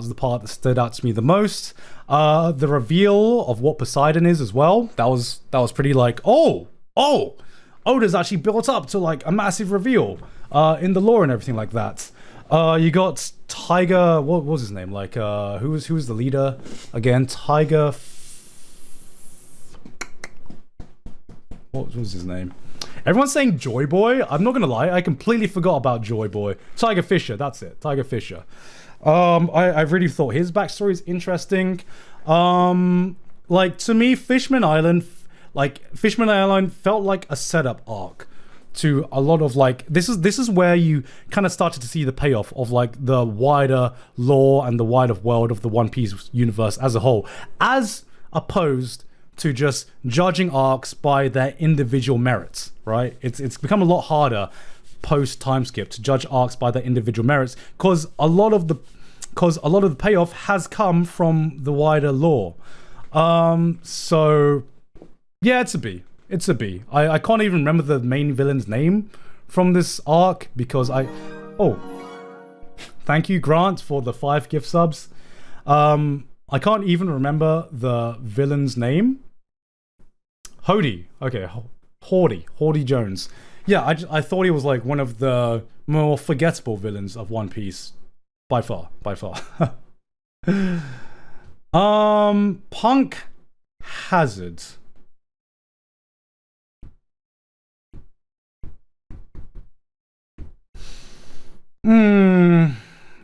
the part that stood out to me the most. The reveal of what Poseidon is as well. That was pretty like, oh, Oda's actually built up to like a massive reveal in the lore and everything like that. You got Tiger. What was his name? Like, who was the leader again? What was his name? Everyone's saying Joy Boy. I'm not gonna lie, I completely forgot about Joy Boy. Tiger Fisher. That's it. Tiger Fisher. I really thought his backstory is interesting. Like, to me, Fishman Island felt like a setup arc to a lot of like, this is where you kind of started to see the payoff of like the wider lore and the wider world of the One Piece universe as a whole, as opposed to just judging arcs by their individual merits, right? It's become a lot harder post time skip to judge arcs by their individual merits because a lot of the payoff has come from the wider lore. So yeah, it's a B. It's a B. I can't even remember the main villain's name from this arc because thank you, Grant, for the 5 gift subs. I can't even remember the villain's name. Hody. Okay, Hody Jones. Yeah, I thought he was like one of the more forgettable villains of One Piece. By far. Punk Hazard.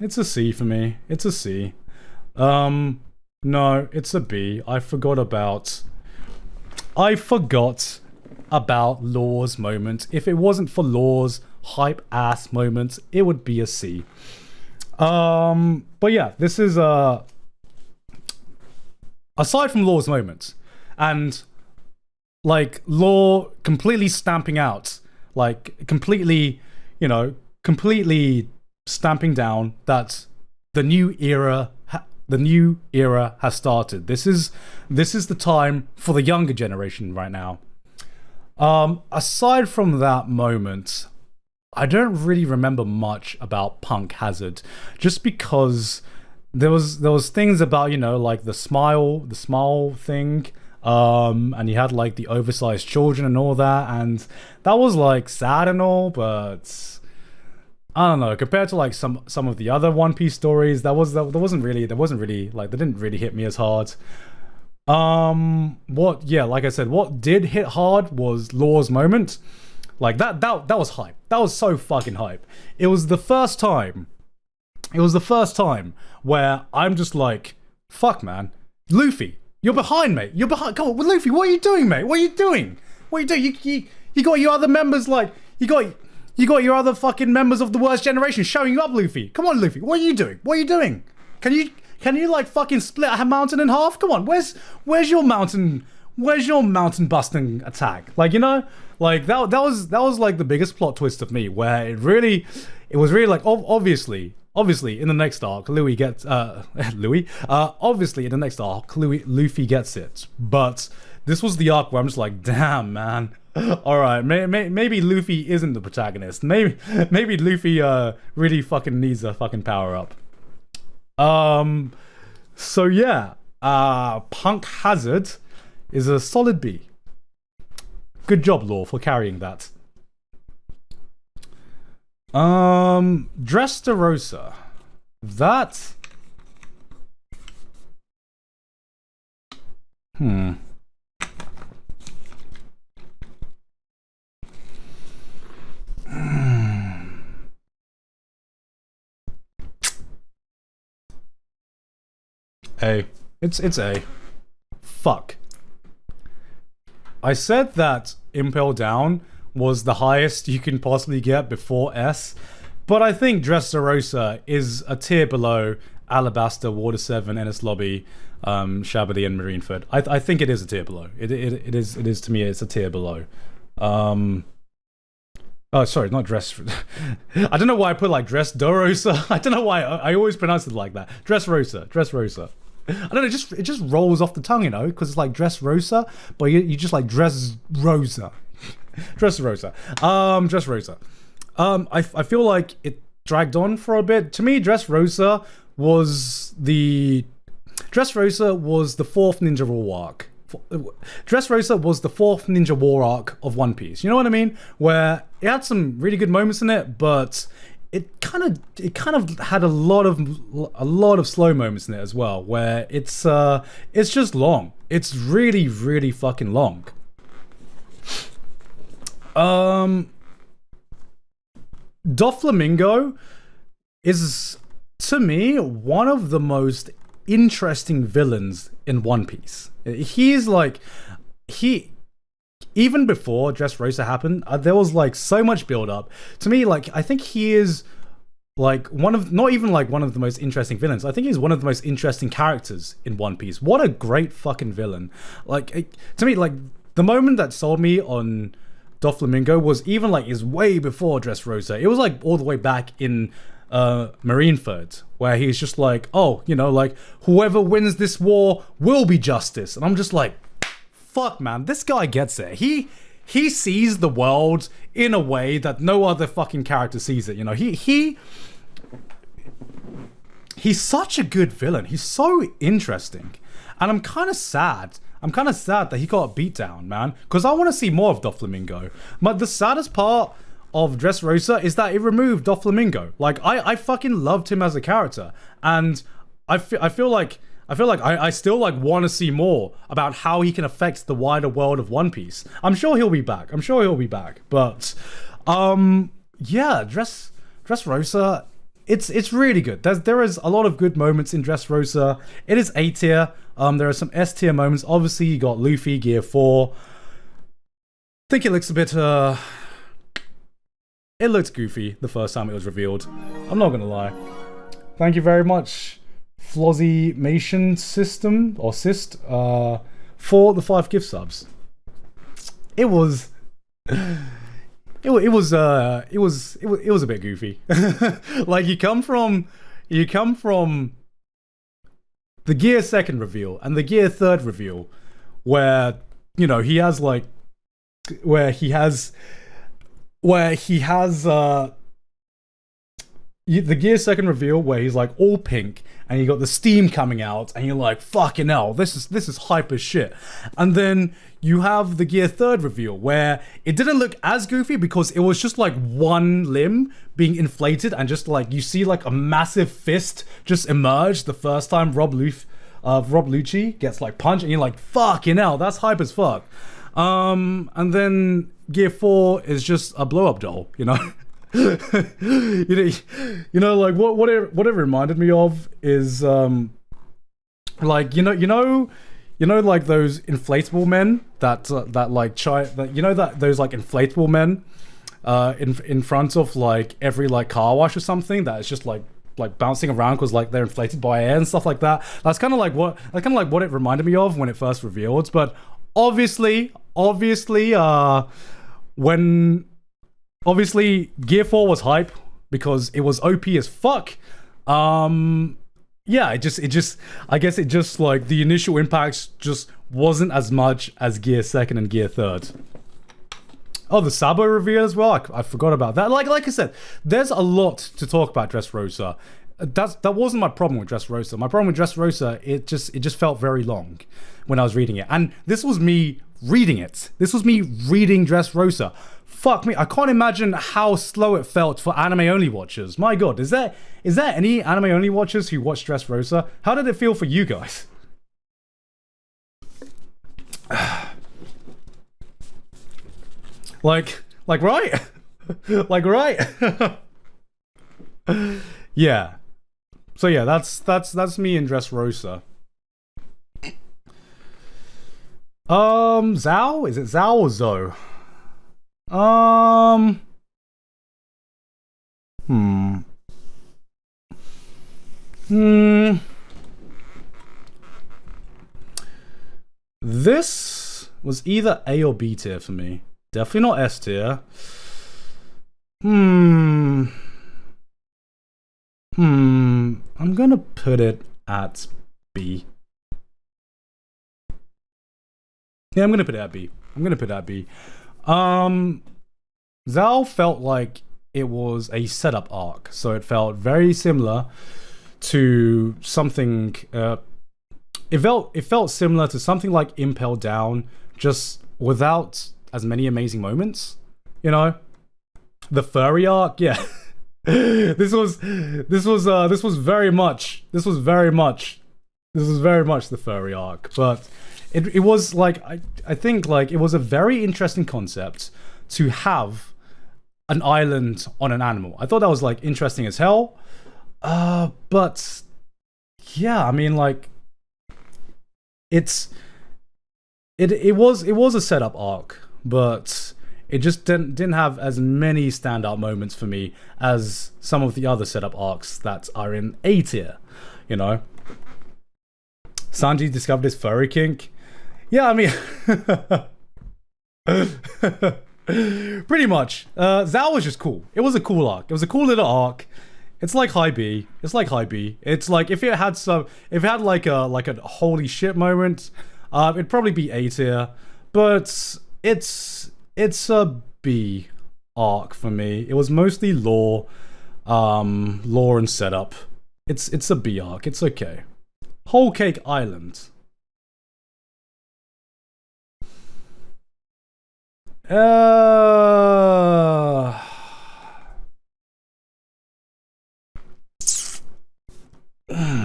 It's a C for me. It's a C. No, it's a B. I forgot about Law's moment. If it wasn't for Law's hype ass moment, it would be a C. But yeah, this is aside from Law's moment and like Law completely stamping out, like completely stamping down that the new era has started. This is the time for the younger generation right now. Aside from that moment, I don't really remember much about Punk Hazard, just because there was things about, like the smile thing, and he had like the oversized children and all that, and that was like sad and all, but I don't know, compared to like some of the other One Piece stories, that wasn't really like, they didn't really hit me as hard. Like I said, what did hit hard was Law's moment. Like that was hype. That was so fucking hype. It was the first time where I'm just like, fuck man, Luffy, you're behind, mate. You're behind. Come on, Luffy, what are you doing, mate? What are you doing? You got your other members, like, you got You got your other fucking members of the worst generation showing you up, Luffy. Come on, Luffy. What are you doing? What are you doing? Can you like fucking split a mountain in half? Come on. Where's your mountain busting attack? Like, you know, like that was like the biggest plot twist of me, where it was really like obviously in the next arc Louis gets obviously in the next arc Luffy gets it, but this was the arc where I'm just like, damn, man. All right, maybe Luffy isn't the protagonist. Maybe Luffy really fucking needs a fucking power up. So yeah, Punk Hazard is a solid B. Good job, Law, for carrying that. Dressrosa. That. A. It's A. Fuck. I said that Impel Down was the highest you can possibly get before S, but I think Dressrosa is a tier below Alabasta, Water 7, Enies Lobby, Sabaody, and Marineford. I think it is a tier below. It is to me, it's a tier below. Oh, sorry, not Dress. I don't know why I put like Dressrosa. I don't know why I always pronounce it like that. Dressrosa. I don't know, it just rolls off the tongue, you know, because it's like Dressrosa, but you just like Dressrosa. Dressrosa. I feel like it dragged on for a bit. To me, Dressrosa was the fourth Ninja War arc. Dressrosa was the fourth Ninja War arc of One Piece. You know what I mean? Where it had some really good moments in it, but it kind of had a lot of slow moments in it as well, where it's just long. It's really, really fucking long. Doflamingo is, to me, one of the most interesting villains in One Piece. He's like, even before Dressrosa happened, there was like so much build up. To me, like, I think he is like not even like one of the most interesting villains. I think he's one of the most interesting characters in One Piece. What a great fucking villain. Like, to me, like, the moment that sold me on Doflamingo was even like is way before Dressrosa. It was like all the way back in Marineford, where he's just like, oh, you know, like, whoever wins this war will be justice. And I'm just like, fuck, man, this guy gets it. He sees the world in a way that no other fucking character sees it. You know, he's such a good villain. He's so interesting, and I'm kind of sad. That he got beat down, man, because I want to see more of Doflamingo. But the saddest part of Dressrosa is that it removed Doflamingo. Like, I fucking loved him as a character, and I feel like I still like want to see more about how he can affect the wider world of One Piece. I'm sure he'll be back. But yeah, Dressrosa, it's really good. There is a lot of good moments in Dressrosa. It is A tier. There are some S tier moments. Obviously, you got Luffy, Gear 4. I think it looks a bit it looked goofy the first time it was revealed. I'm not gonna lie. Thank you very much, Flozzymation System or Syst, for the 5 gift subs. It was a bit goofy. Like, you come from the Gear 2nd reveal and the Gear 3rd reveal, where, you know, the Gear 2nd reveal where he's like all pink and you got the steam coming out and you're like, fucking hell, this is hype as shit. And then you have the Gear 3rd reveal where it didn't look as goofy because it was just like one limb being inflated and just like you see like a massive fist just emerge the first time Rob Lucci gets like punched, and you're like, fucking hell, that's hype as fuck. And then Gear 4 is just a blow up doll, you know. you know, like what it reminded me of is like you know like those inflatable men that those like inflatable men in front of like every like car wash or something that is just like bouncing around because like they're inflated by air and stuff like that. That's kind of like what it reminded me of when it first revealed. But obviously, when Gear 4 was hype because it was OP as fuck. Yeah, I guess it just like the initial impacts just wasn't as much as Gear 2nd and Gear 3rd. Oh, the Sabo reveal as well. I forgot about that. Like I said, there's a lot to talk about Dressrosa. That wasn't my problem with Dressrosa. My problem with Dressrosa, it just felt very long when I was reading it. And this was me reading it. This was me reading Dressrosa. Fuck me, I can't imagine how slow it felt for anime-only watchers. My god, is there any anime-only watchers who watch Dressrosa? How did it feel for you guys? like right? Like right? Yeah. So yeah, that's me in Dressrosa. Zhao? Is it Zhao or Zoe? This was either A or B tier for me. Definitely not S tier. I'm gonna put it at B. Yeah, I'm gonna put it at B. Zhao felt like it was a setup arc, so it felt very similar to something. It felt similar to something like Impel Down, just without as many amazing moments. You know, the furry arc. Yeah, this was very much the furry arc, but. It was like I think like it was a very interesting concept to have an island on an animal. I thought that was like interesting as hell. But yeah, I mean like it was a setup arc, but it just didn't have as many standout moments for me as some of the other setup arcs that are in A tier, you know. Sanji discovered his furry kink. Yeah, I mean, pretty much. Zhao was just cool. It was a cool arc. It was a cool little arc. It's like high B. It's like if it had like a holy shit moment, it'd probably be A tier. But it's a B arc for me. It was mostly lore and setup. It's a B arc. It's okay. Whole Cake Island.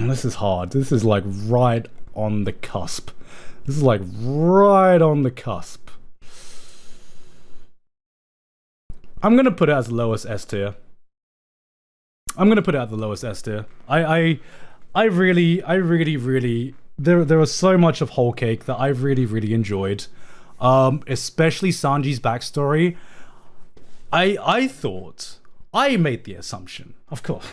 This is hard. This is like right on the cusp. I'm gonna put it as the lowest S tier. I really there was so much of Whole Cake that I really enjoyed. Especially Sanji's backstory. I thought, I made the assumption, of course,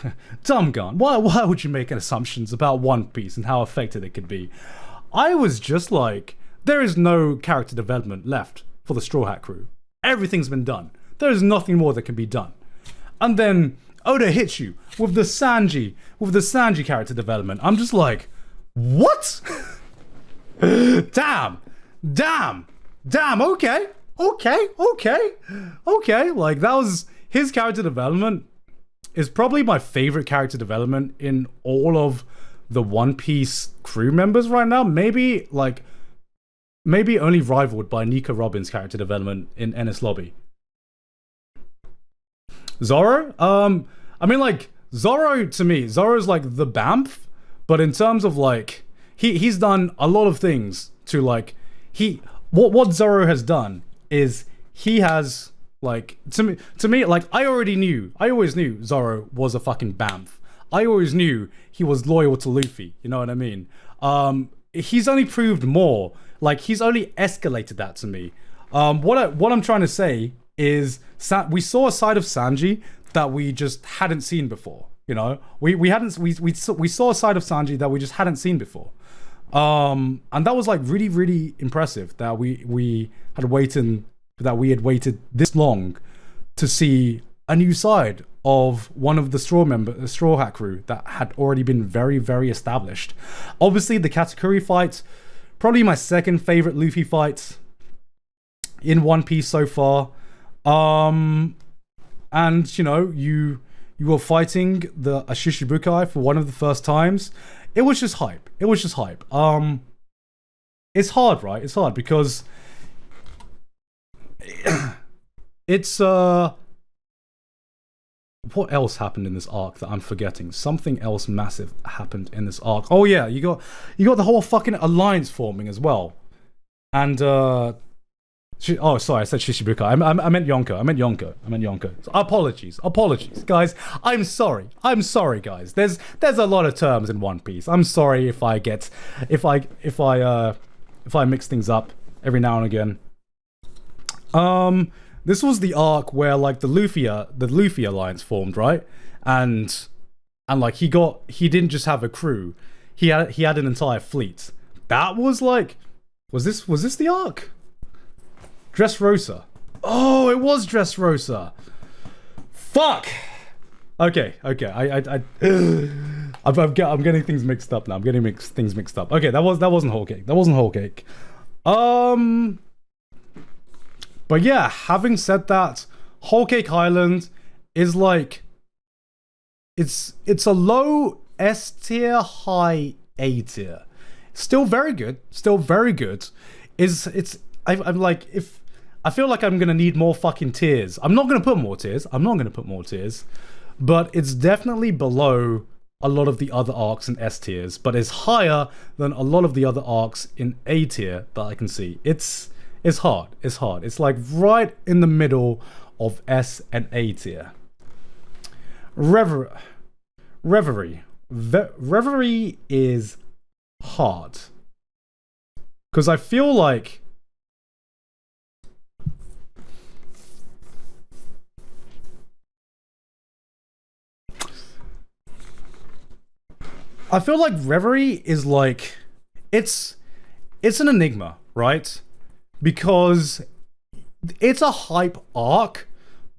dumb gun. Why would you make assumptions about One Piece and how effective it could be? I was just like, there is no character development left for the Straw Hat crew. Everything's been done. There is nothing more that can be done. And then Oda hits you with the Sanji character development. I'm just like, what? Damn. Okay. Like that was his character development is probably my favorite character development in all of the One Piece crew members right now. Maybe only rivaled by Nico Robin's character development in Enies Lobby. Zoro? I mean like Zoro to me, Zoro's like the Bamf, but in terms of like he's done a lot of things to like what Zoro has done is he has like to me like I always knew Zoro was a fucking Bamf. I always knew he was loyal to Luffy, you know what I mean? He's only proved more, like he's only escalated that to me. What I'm trying to say is we saw a side of Sanji that we just hadn't seen before. You know, we saw a side of Sanji that we just hadn't seen before. And that was like really, really impressive that we had waited this long to see a new side of one of the Straw Hat crew that had already been very, very established. Obviously, the Katakuri fight, probably my second favorite Luffy fight in One Piece so far. And you know, you were fighting the Shishibukai for one of the first times. It was just hype. It's hard, right? It's hard because it's what else happened in this arc that I'm forgetting? Something else massive happened in this arc. Oh yeah, you got the whole fucking alliance forming as well. And oh sorry, I said Shishibukai. I meant Yonko. So, apologies, guys. I'm sorry, guys. There's a lot of terms in One Piece. I'm sorry if I mix things up every now and again. This was the arc where like the Luffy alliance formed, right? And like he didn't just have a crew, he had an entire fleet. That was like, was this the arc? Dressrosa. Oh, it was Dressrosa. Fuck. Okay. I'm getting things mixed up now. Things mixed up. Okay, that wasn't Whole Cake. But yeah, having said that, Whole Cake Island is like, it's a low S tier, high A tier. Still very good. I'm like, if I feel like I'm gonna need more fucking tiers. I'm not gonna put more tiers, but it's definitely below a lot of the other arcs in S tiers, but it's higher than a lot of the other arcs in A tier that I can see. It's hard. It's like right in the middle of S and A tier. Reverie is hard. Because I feel like Reverie is like, it's an enigma, right? Because it's a hype arc,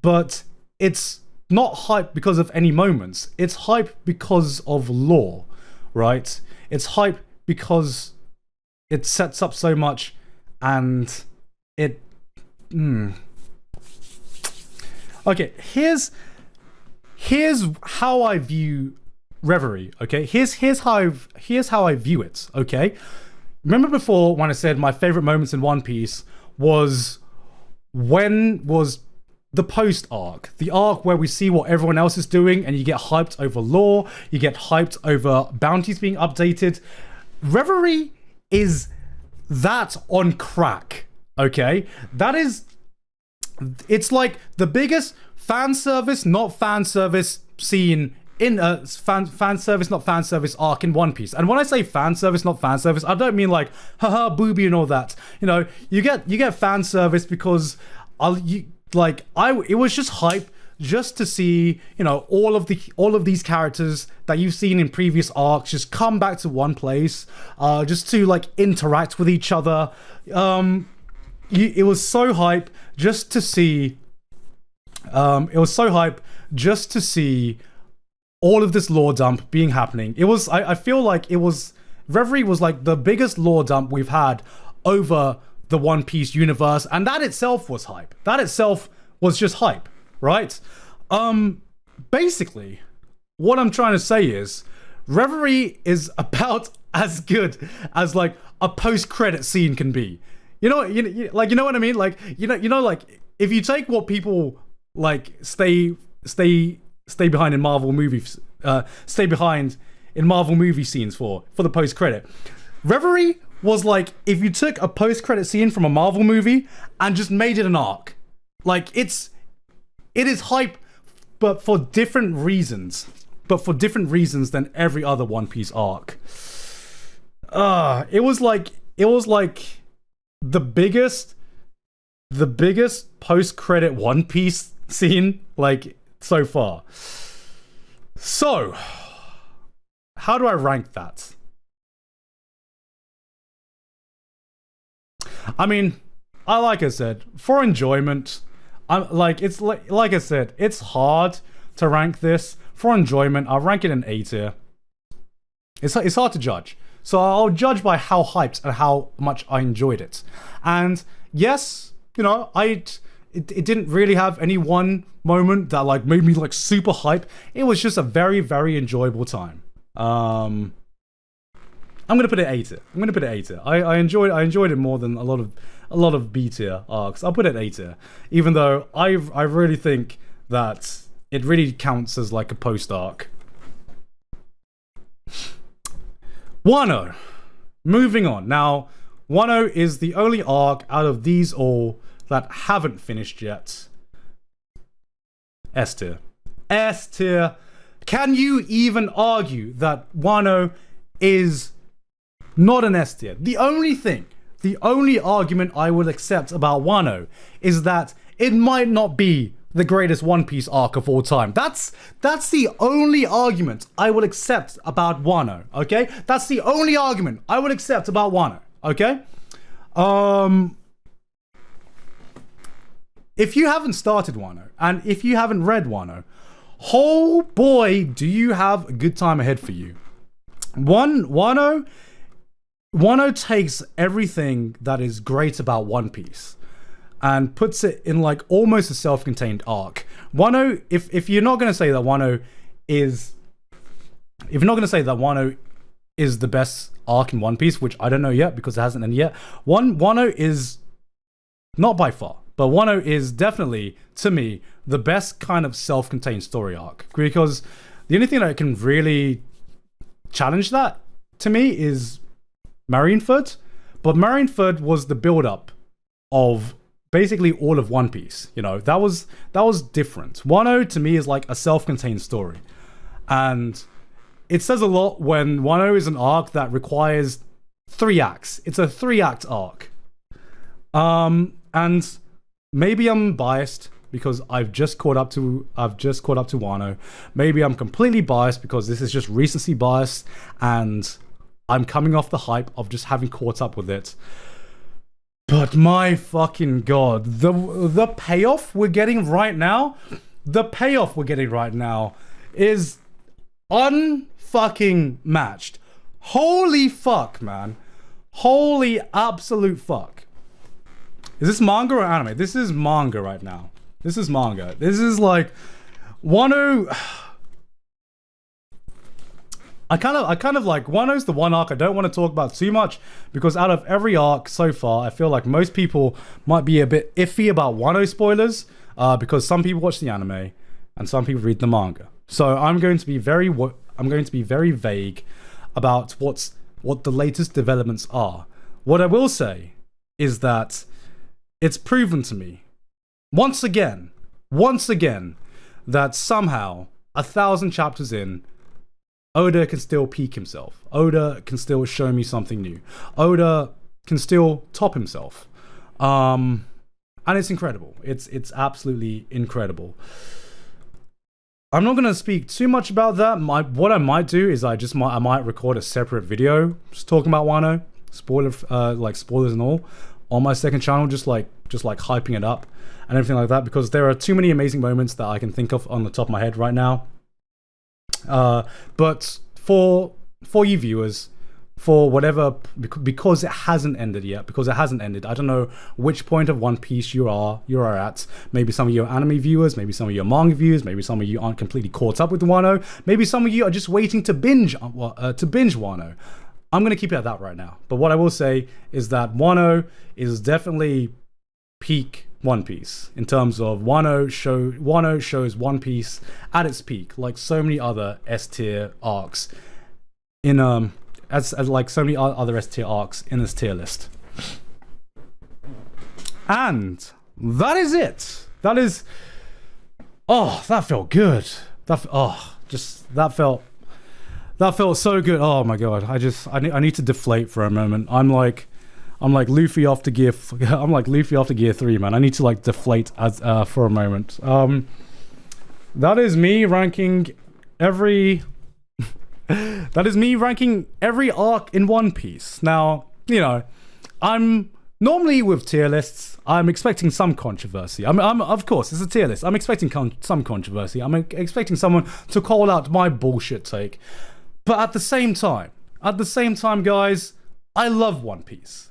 but it's not hype because of any moments. It's hype because of lore, right? It's hype because it sets up so much and it... Okay, here's how I view Reverie, okay? Here's how I view it, okay? Remember before when I said my favorite moments in One Piece was the post arc, the arc where we see what everyone else is doing and you get hyped over lore, you get hyped over bounties being updated. Reverie is that on crack, okay? It's like the biggest fan service, not fan service scene in a fan service, not fan service arc in One Piece. And when I say fan service, not fan service, I don't mean like haha booby and all that. You know, you get fan service because it was just hype just to see, you know, all of these characters that you've seen in previous arcs just come back to one place, just to like interact with each other. It was so hype just to see. All of this lore dump being happening. It was, I feel like it was, Reverie was like the biggest lore dump we've had over the One Piece universe, and that itself was hype. That itself was just hype, right? Basically, what I'm trying to say is, Reverie is about as good as like a post-credit scene can be. You know what I mean? Like, you know, like if you take what people like stay behind in Marvel movies, stay behind in Marvel movie scenes for the post-credit. Reverie was like if you took a post-credit scene from a Marvel movie and just made it an arc. Like it is hype, but for different reasons. Than every other One Piece arc. It was like the biggest the biggest post-credit One Piece scene, like, so far. So, how do I rank that? I mean, like I said, for enjoyment, I'm like I said, it's hard to rank this. For enjoyment, I'll rank it in A tier. It's hard to judge. So I'll judge by how hyped and how much I enjoyed it. And yes, you know, it didn't really have any one moment that like made me like super hype. It was just a very, very enjoyable time. I'm gonna put it A tier. I enjoyed it more than a lot of B tier arcs. I'll put it A tier, even though I really think that it really counts as like a post arc. Wano. Moving on. Now, Wano is the only arc out of these all that haven't finished yet. S tier. S tier. Can you even argue that Wano is not an S tier? The only argument I would accept about Wano is that it might not be the greatest One Piece arc of all time. That's the only argument I would accept about Wano, okay? That's the only argument I would accept about Wano, okay? If you haven't started Wano, and if you haven't read Wano, oh boy, do you have a good time ahead for you. Wano takes everything that is great about One Piece and puts it in like almost a self-contained arc. Wano, if you're not gonna say that Wano is the best arc in One Piece, which I don't know yet because it hasn't ended yet. Wano is not by far, but Wano is definitely, to me, the best kind of self-contained story arc, because the only thing that can really challenge that to me is Marineford, but Marineford was the build-up of basically all of One Piece. You know, that was different. Wano to me is like a self-contained story, and it says a lot when Wano is an arc that requires 3 acts. It's a 3-act arc. And maybe I'm biased because I've just caught up to Wano. Maybe I'm completely biased because this is just recency bias and I'm coming off the hype of just having caught up with it. But my fucking god, the payoff we're getting right now, is unfucking matched. Holy fuck, man. Holy absolute fuck. Is this manga or anime? This is manga right now. This is manga. This is like Wano. I kind of like Wano's the one arc I don't want to talk about too much, because out of every arc so far, I feel like most people might be a bit iffy about Wano spoilers, because some people watch the anime and some people read the manga. So I'm going to be very vague about what the latest developments are. What I will say is that it's proven to me once again that somehow 1,000 chapters in, Oda can still peak himself. Oda can still show me something new. Oda can still top himself. And it's incredible. It's absolutely incredible. I'm not going to speak too much about that. What I might do is I might record a separate video just talking about Wano, spoilers and all, on my second channel, just like hyping it up and everything like that, because there are too many amazing moments that I can think of on the top of my head right now. But for you viewers, for whatever, because it hasn't ended yet, I don't know which point of One Piece you are at. Maybe some of you are anime viewers, maybe some of you are manga viewers, maybe some of you aren't completely caught up with Wano, maybe some of you are just waiting to binge Wano. I'm going to keep it at that right now. But what I will say is that Wano is definitely peak One Piece in terms of Wano shows One Piece at its peak, like so many other S tier arcs as like so many other S tier arcs in this tier list. And that is it. That felt good. That felt so good. Oh my god. I need to deflate for a moment. I'm I'm like Luffy after gear. I'm like Luffy after gear 3, man. I need to like deflate as for a moment. That is me ranking every. That is me ranking every arc in One Piece. Now, you know, I'm normally with tier lists. I'm expecting some controversy. I'm of course, it's a tier list. I'm expecting some controversy. I'm expecting someone to call out my bullshit take. But at the same time, guys, I love One Piece.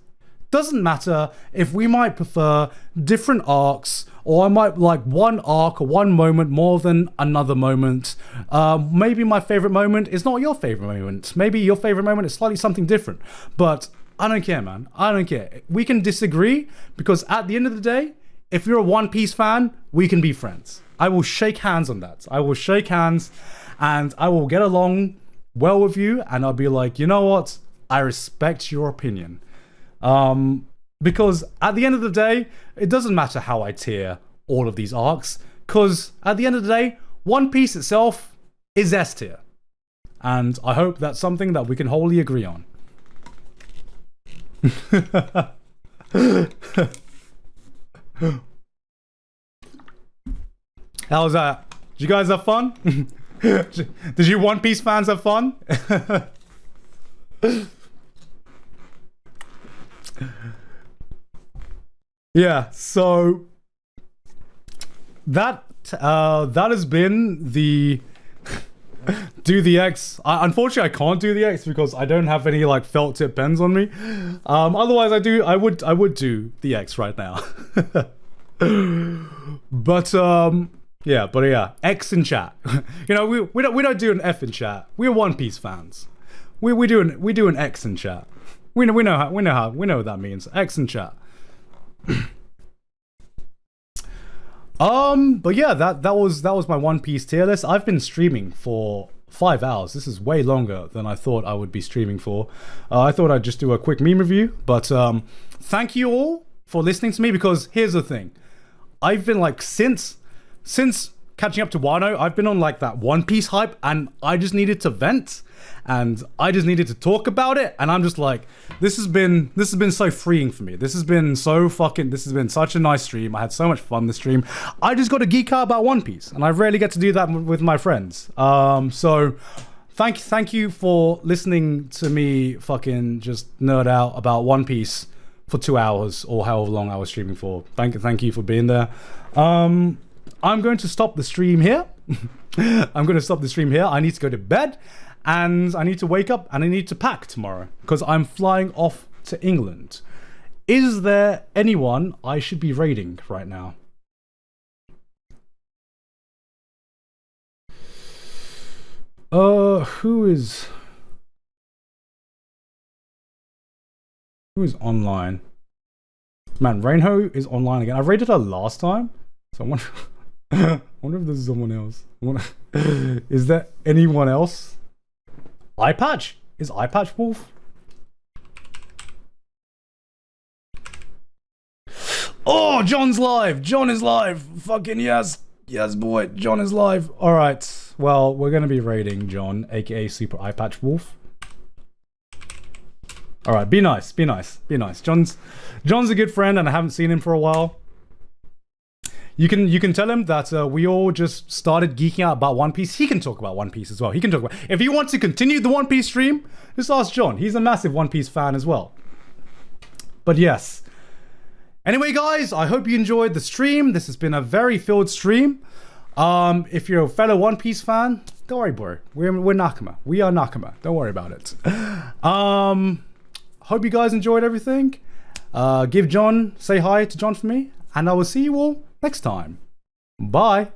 Doesn't matter if we might prefer different arcs, or I might like one arc or one moment more than another moment. Maybe my favorite moment is not your favorite moment. Maybe your favorite moment is slightly something different. But I don't care, man. I don't care. We can disagree, because at the end of the day, if you're a One Piece fan, we can be friends. I will shake hands on that. I will shake hands and I will get along well with you, and I'll be like, you know what? I respect your opinion. Because at the end of the day, it doesn't matter how I tier all of these arcs, because at the end of the day, One Piece itself is S tier. And I hope that's something that we can wholly agree on. How was that? Did you guys have fun? Did you One Piece fans have fun? Yeah, so that has been the do the X. Unfortunately, I can't do the X because I don't have any like felt tip pens on me. Otherwise, I would do the X right now. But yeah, X in chat. You know, we don't do an F in chat. We're One Piece fans. We do an X in chat. We know what that means. X in chat. But yeah, that was my One Piece tier list. I've been streaming for 5 hours. This is way longer than I thought I would be streaming for. I thought I'd just do a quick meme review, but thank you all for listening to me, because here's the thing. I've been like, since catching up to Wano, I've been on like that One Piece hype, and I just needed to vent, and I just needed to talk about it, and I'm just like, this has been so freeing for me. This has been such a nice stream. I had so much fun this stream. I just got to geek out about One Piece, and I rarely get to do that with my friends. So thank you for listening to me fucking just nerd out about One Piece for 2 hours, or however long I was streaming for. Thank you for being there. I'm going to stop the stream here. I need to go to bed, and I need to wake up, and I need to pack tomorrow, because I'm flying off to England. Is there anyone I should be raiding right now? Who is online? Man, Rainho is online again. I raided her last time, so I wonder, I wonder if there's someone else. Is there anyone else? Eyepatch? Is Eyepatch Wolf? Oh, John's live! John is live! Fucking yes! Yes, boy, John is live. Alright, well, we're gonna be raiding John, aka Super Eyepatch Wolf. Alright, be nice. John's a good friend, and I haven't seen him for a while. You can tell him that we all just started geeking out about One Piece. He can talk about One Piece as well. If he wants to continue the One Piece stream, just ask John. He's a massive One Piece fan as well. But yes. Anyway, guys, I hope you enjoyed the stream. This has been a very filled stream. If you're a fellow One Piece fan, don't worry, bro. We're Nakama. We are Nakama. Don't worry about it. Hope you guys enjoyed everything. Say hi to John for me, and I will see you all next time. Bye.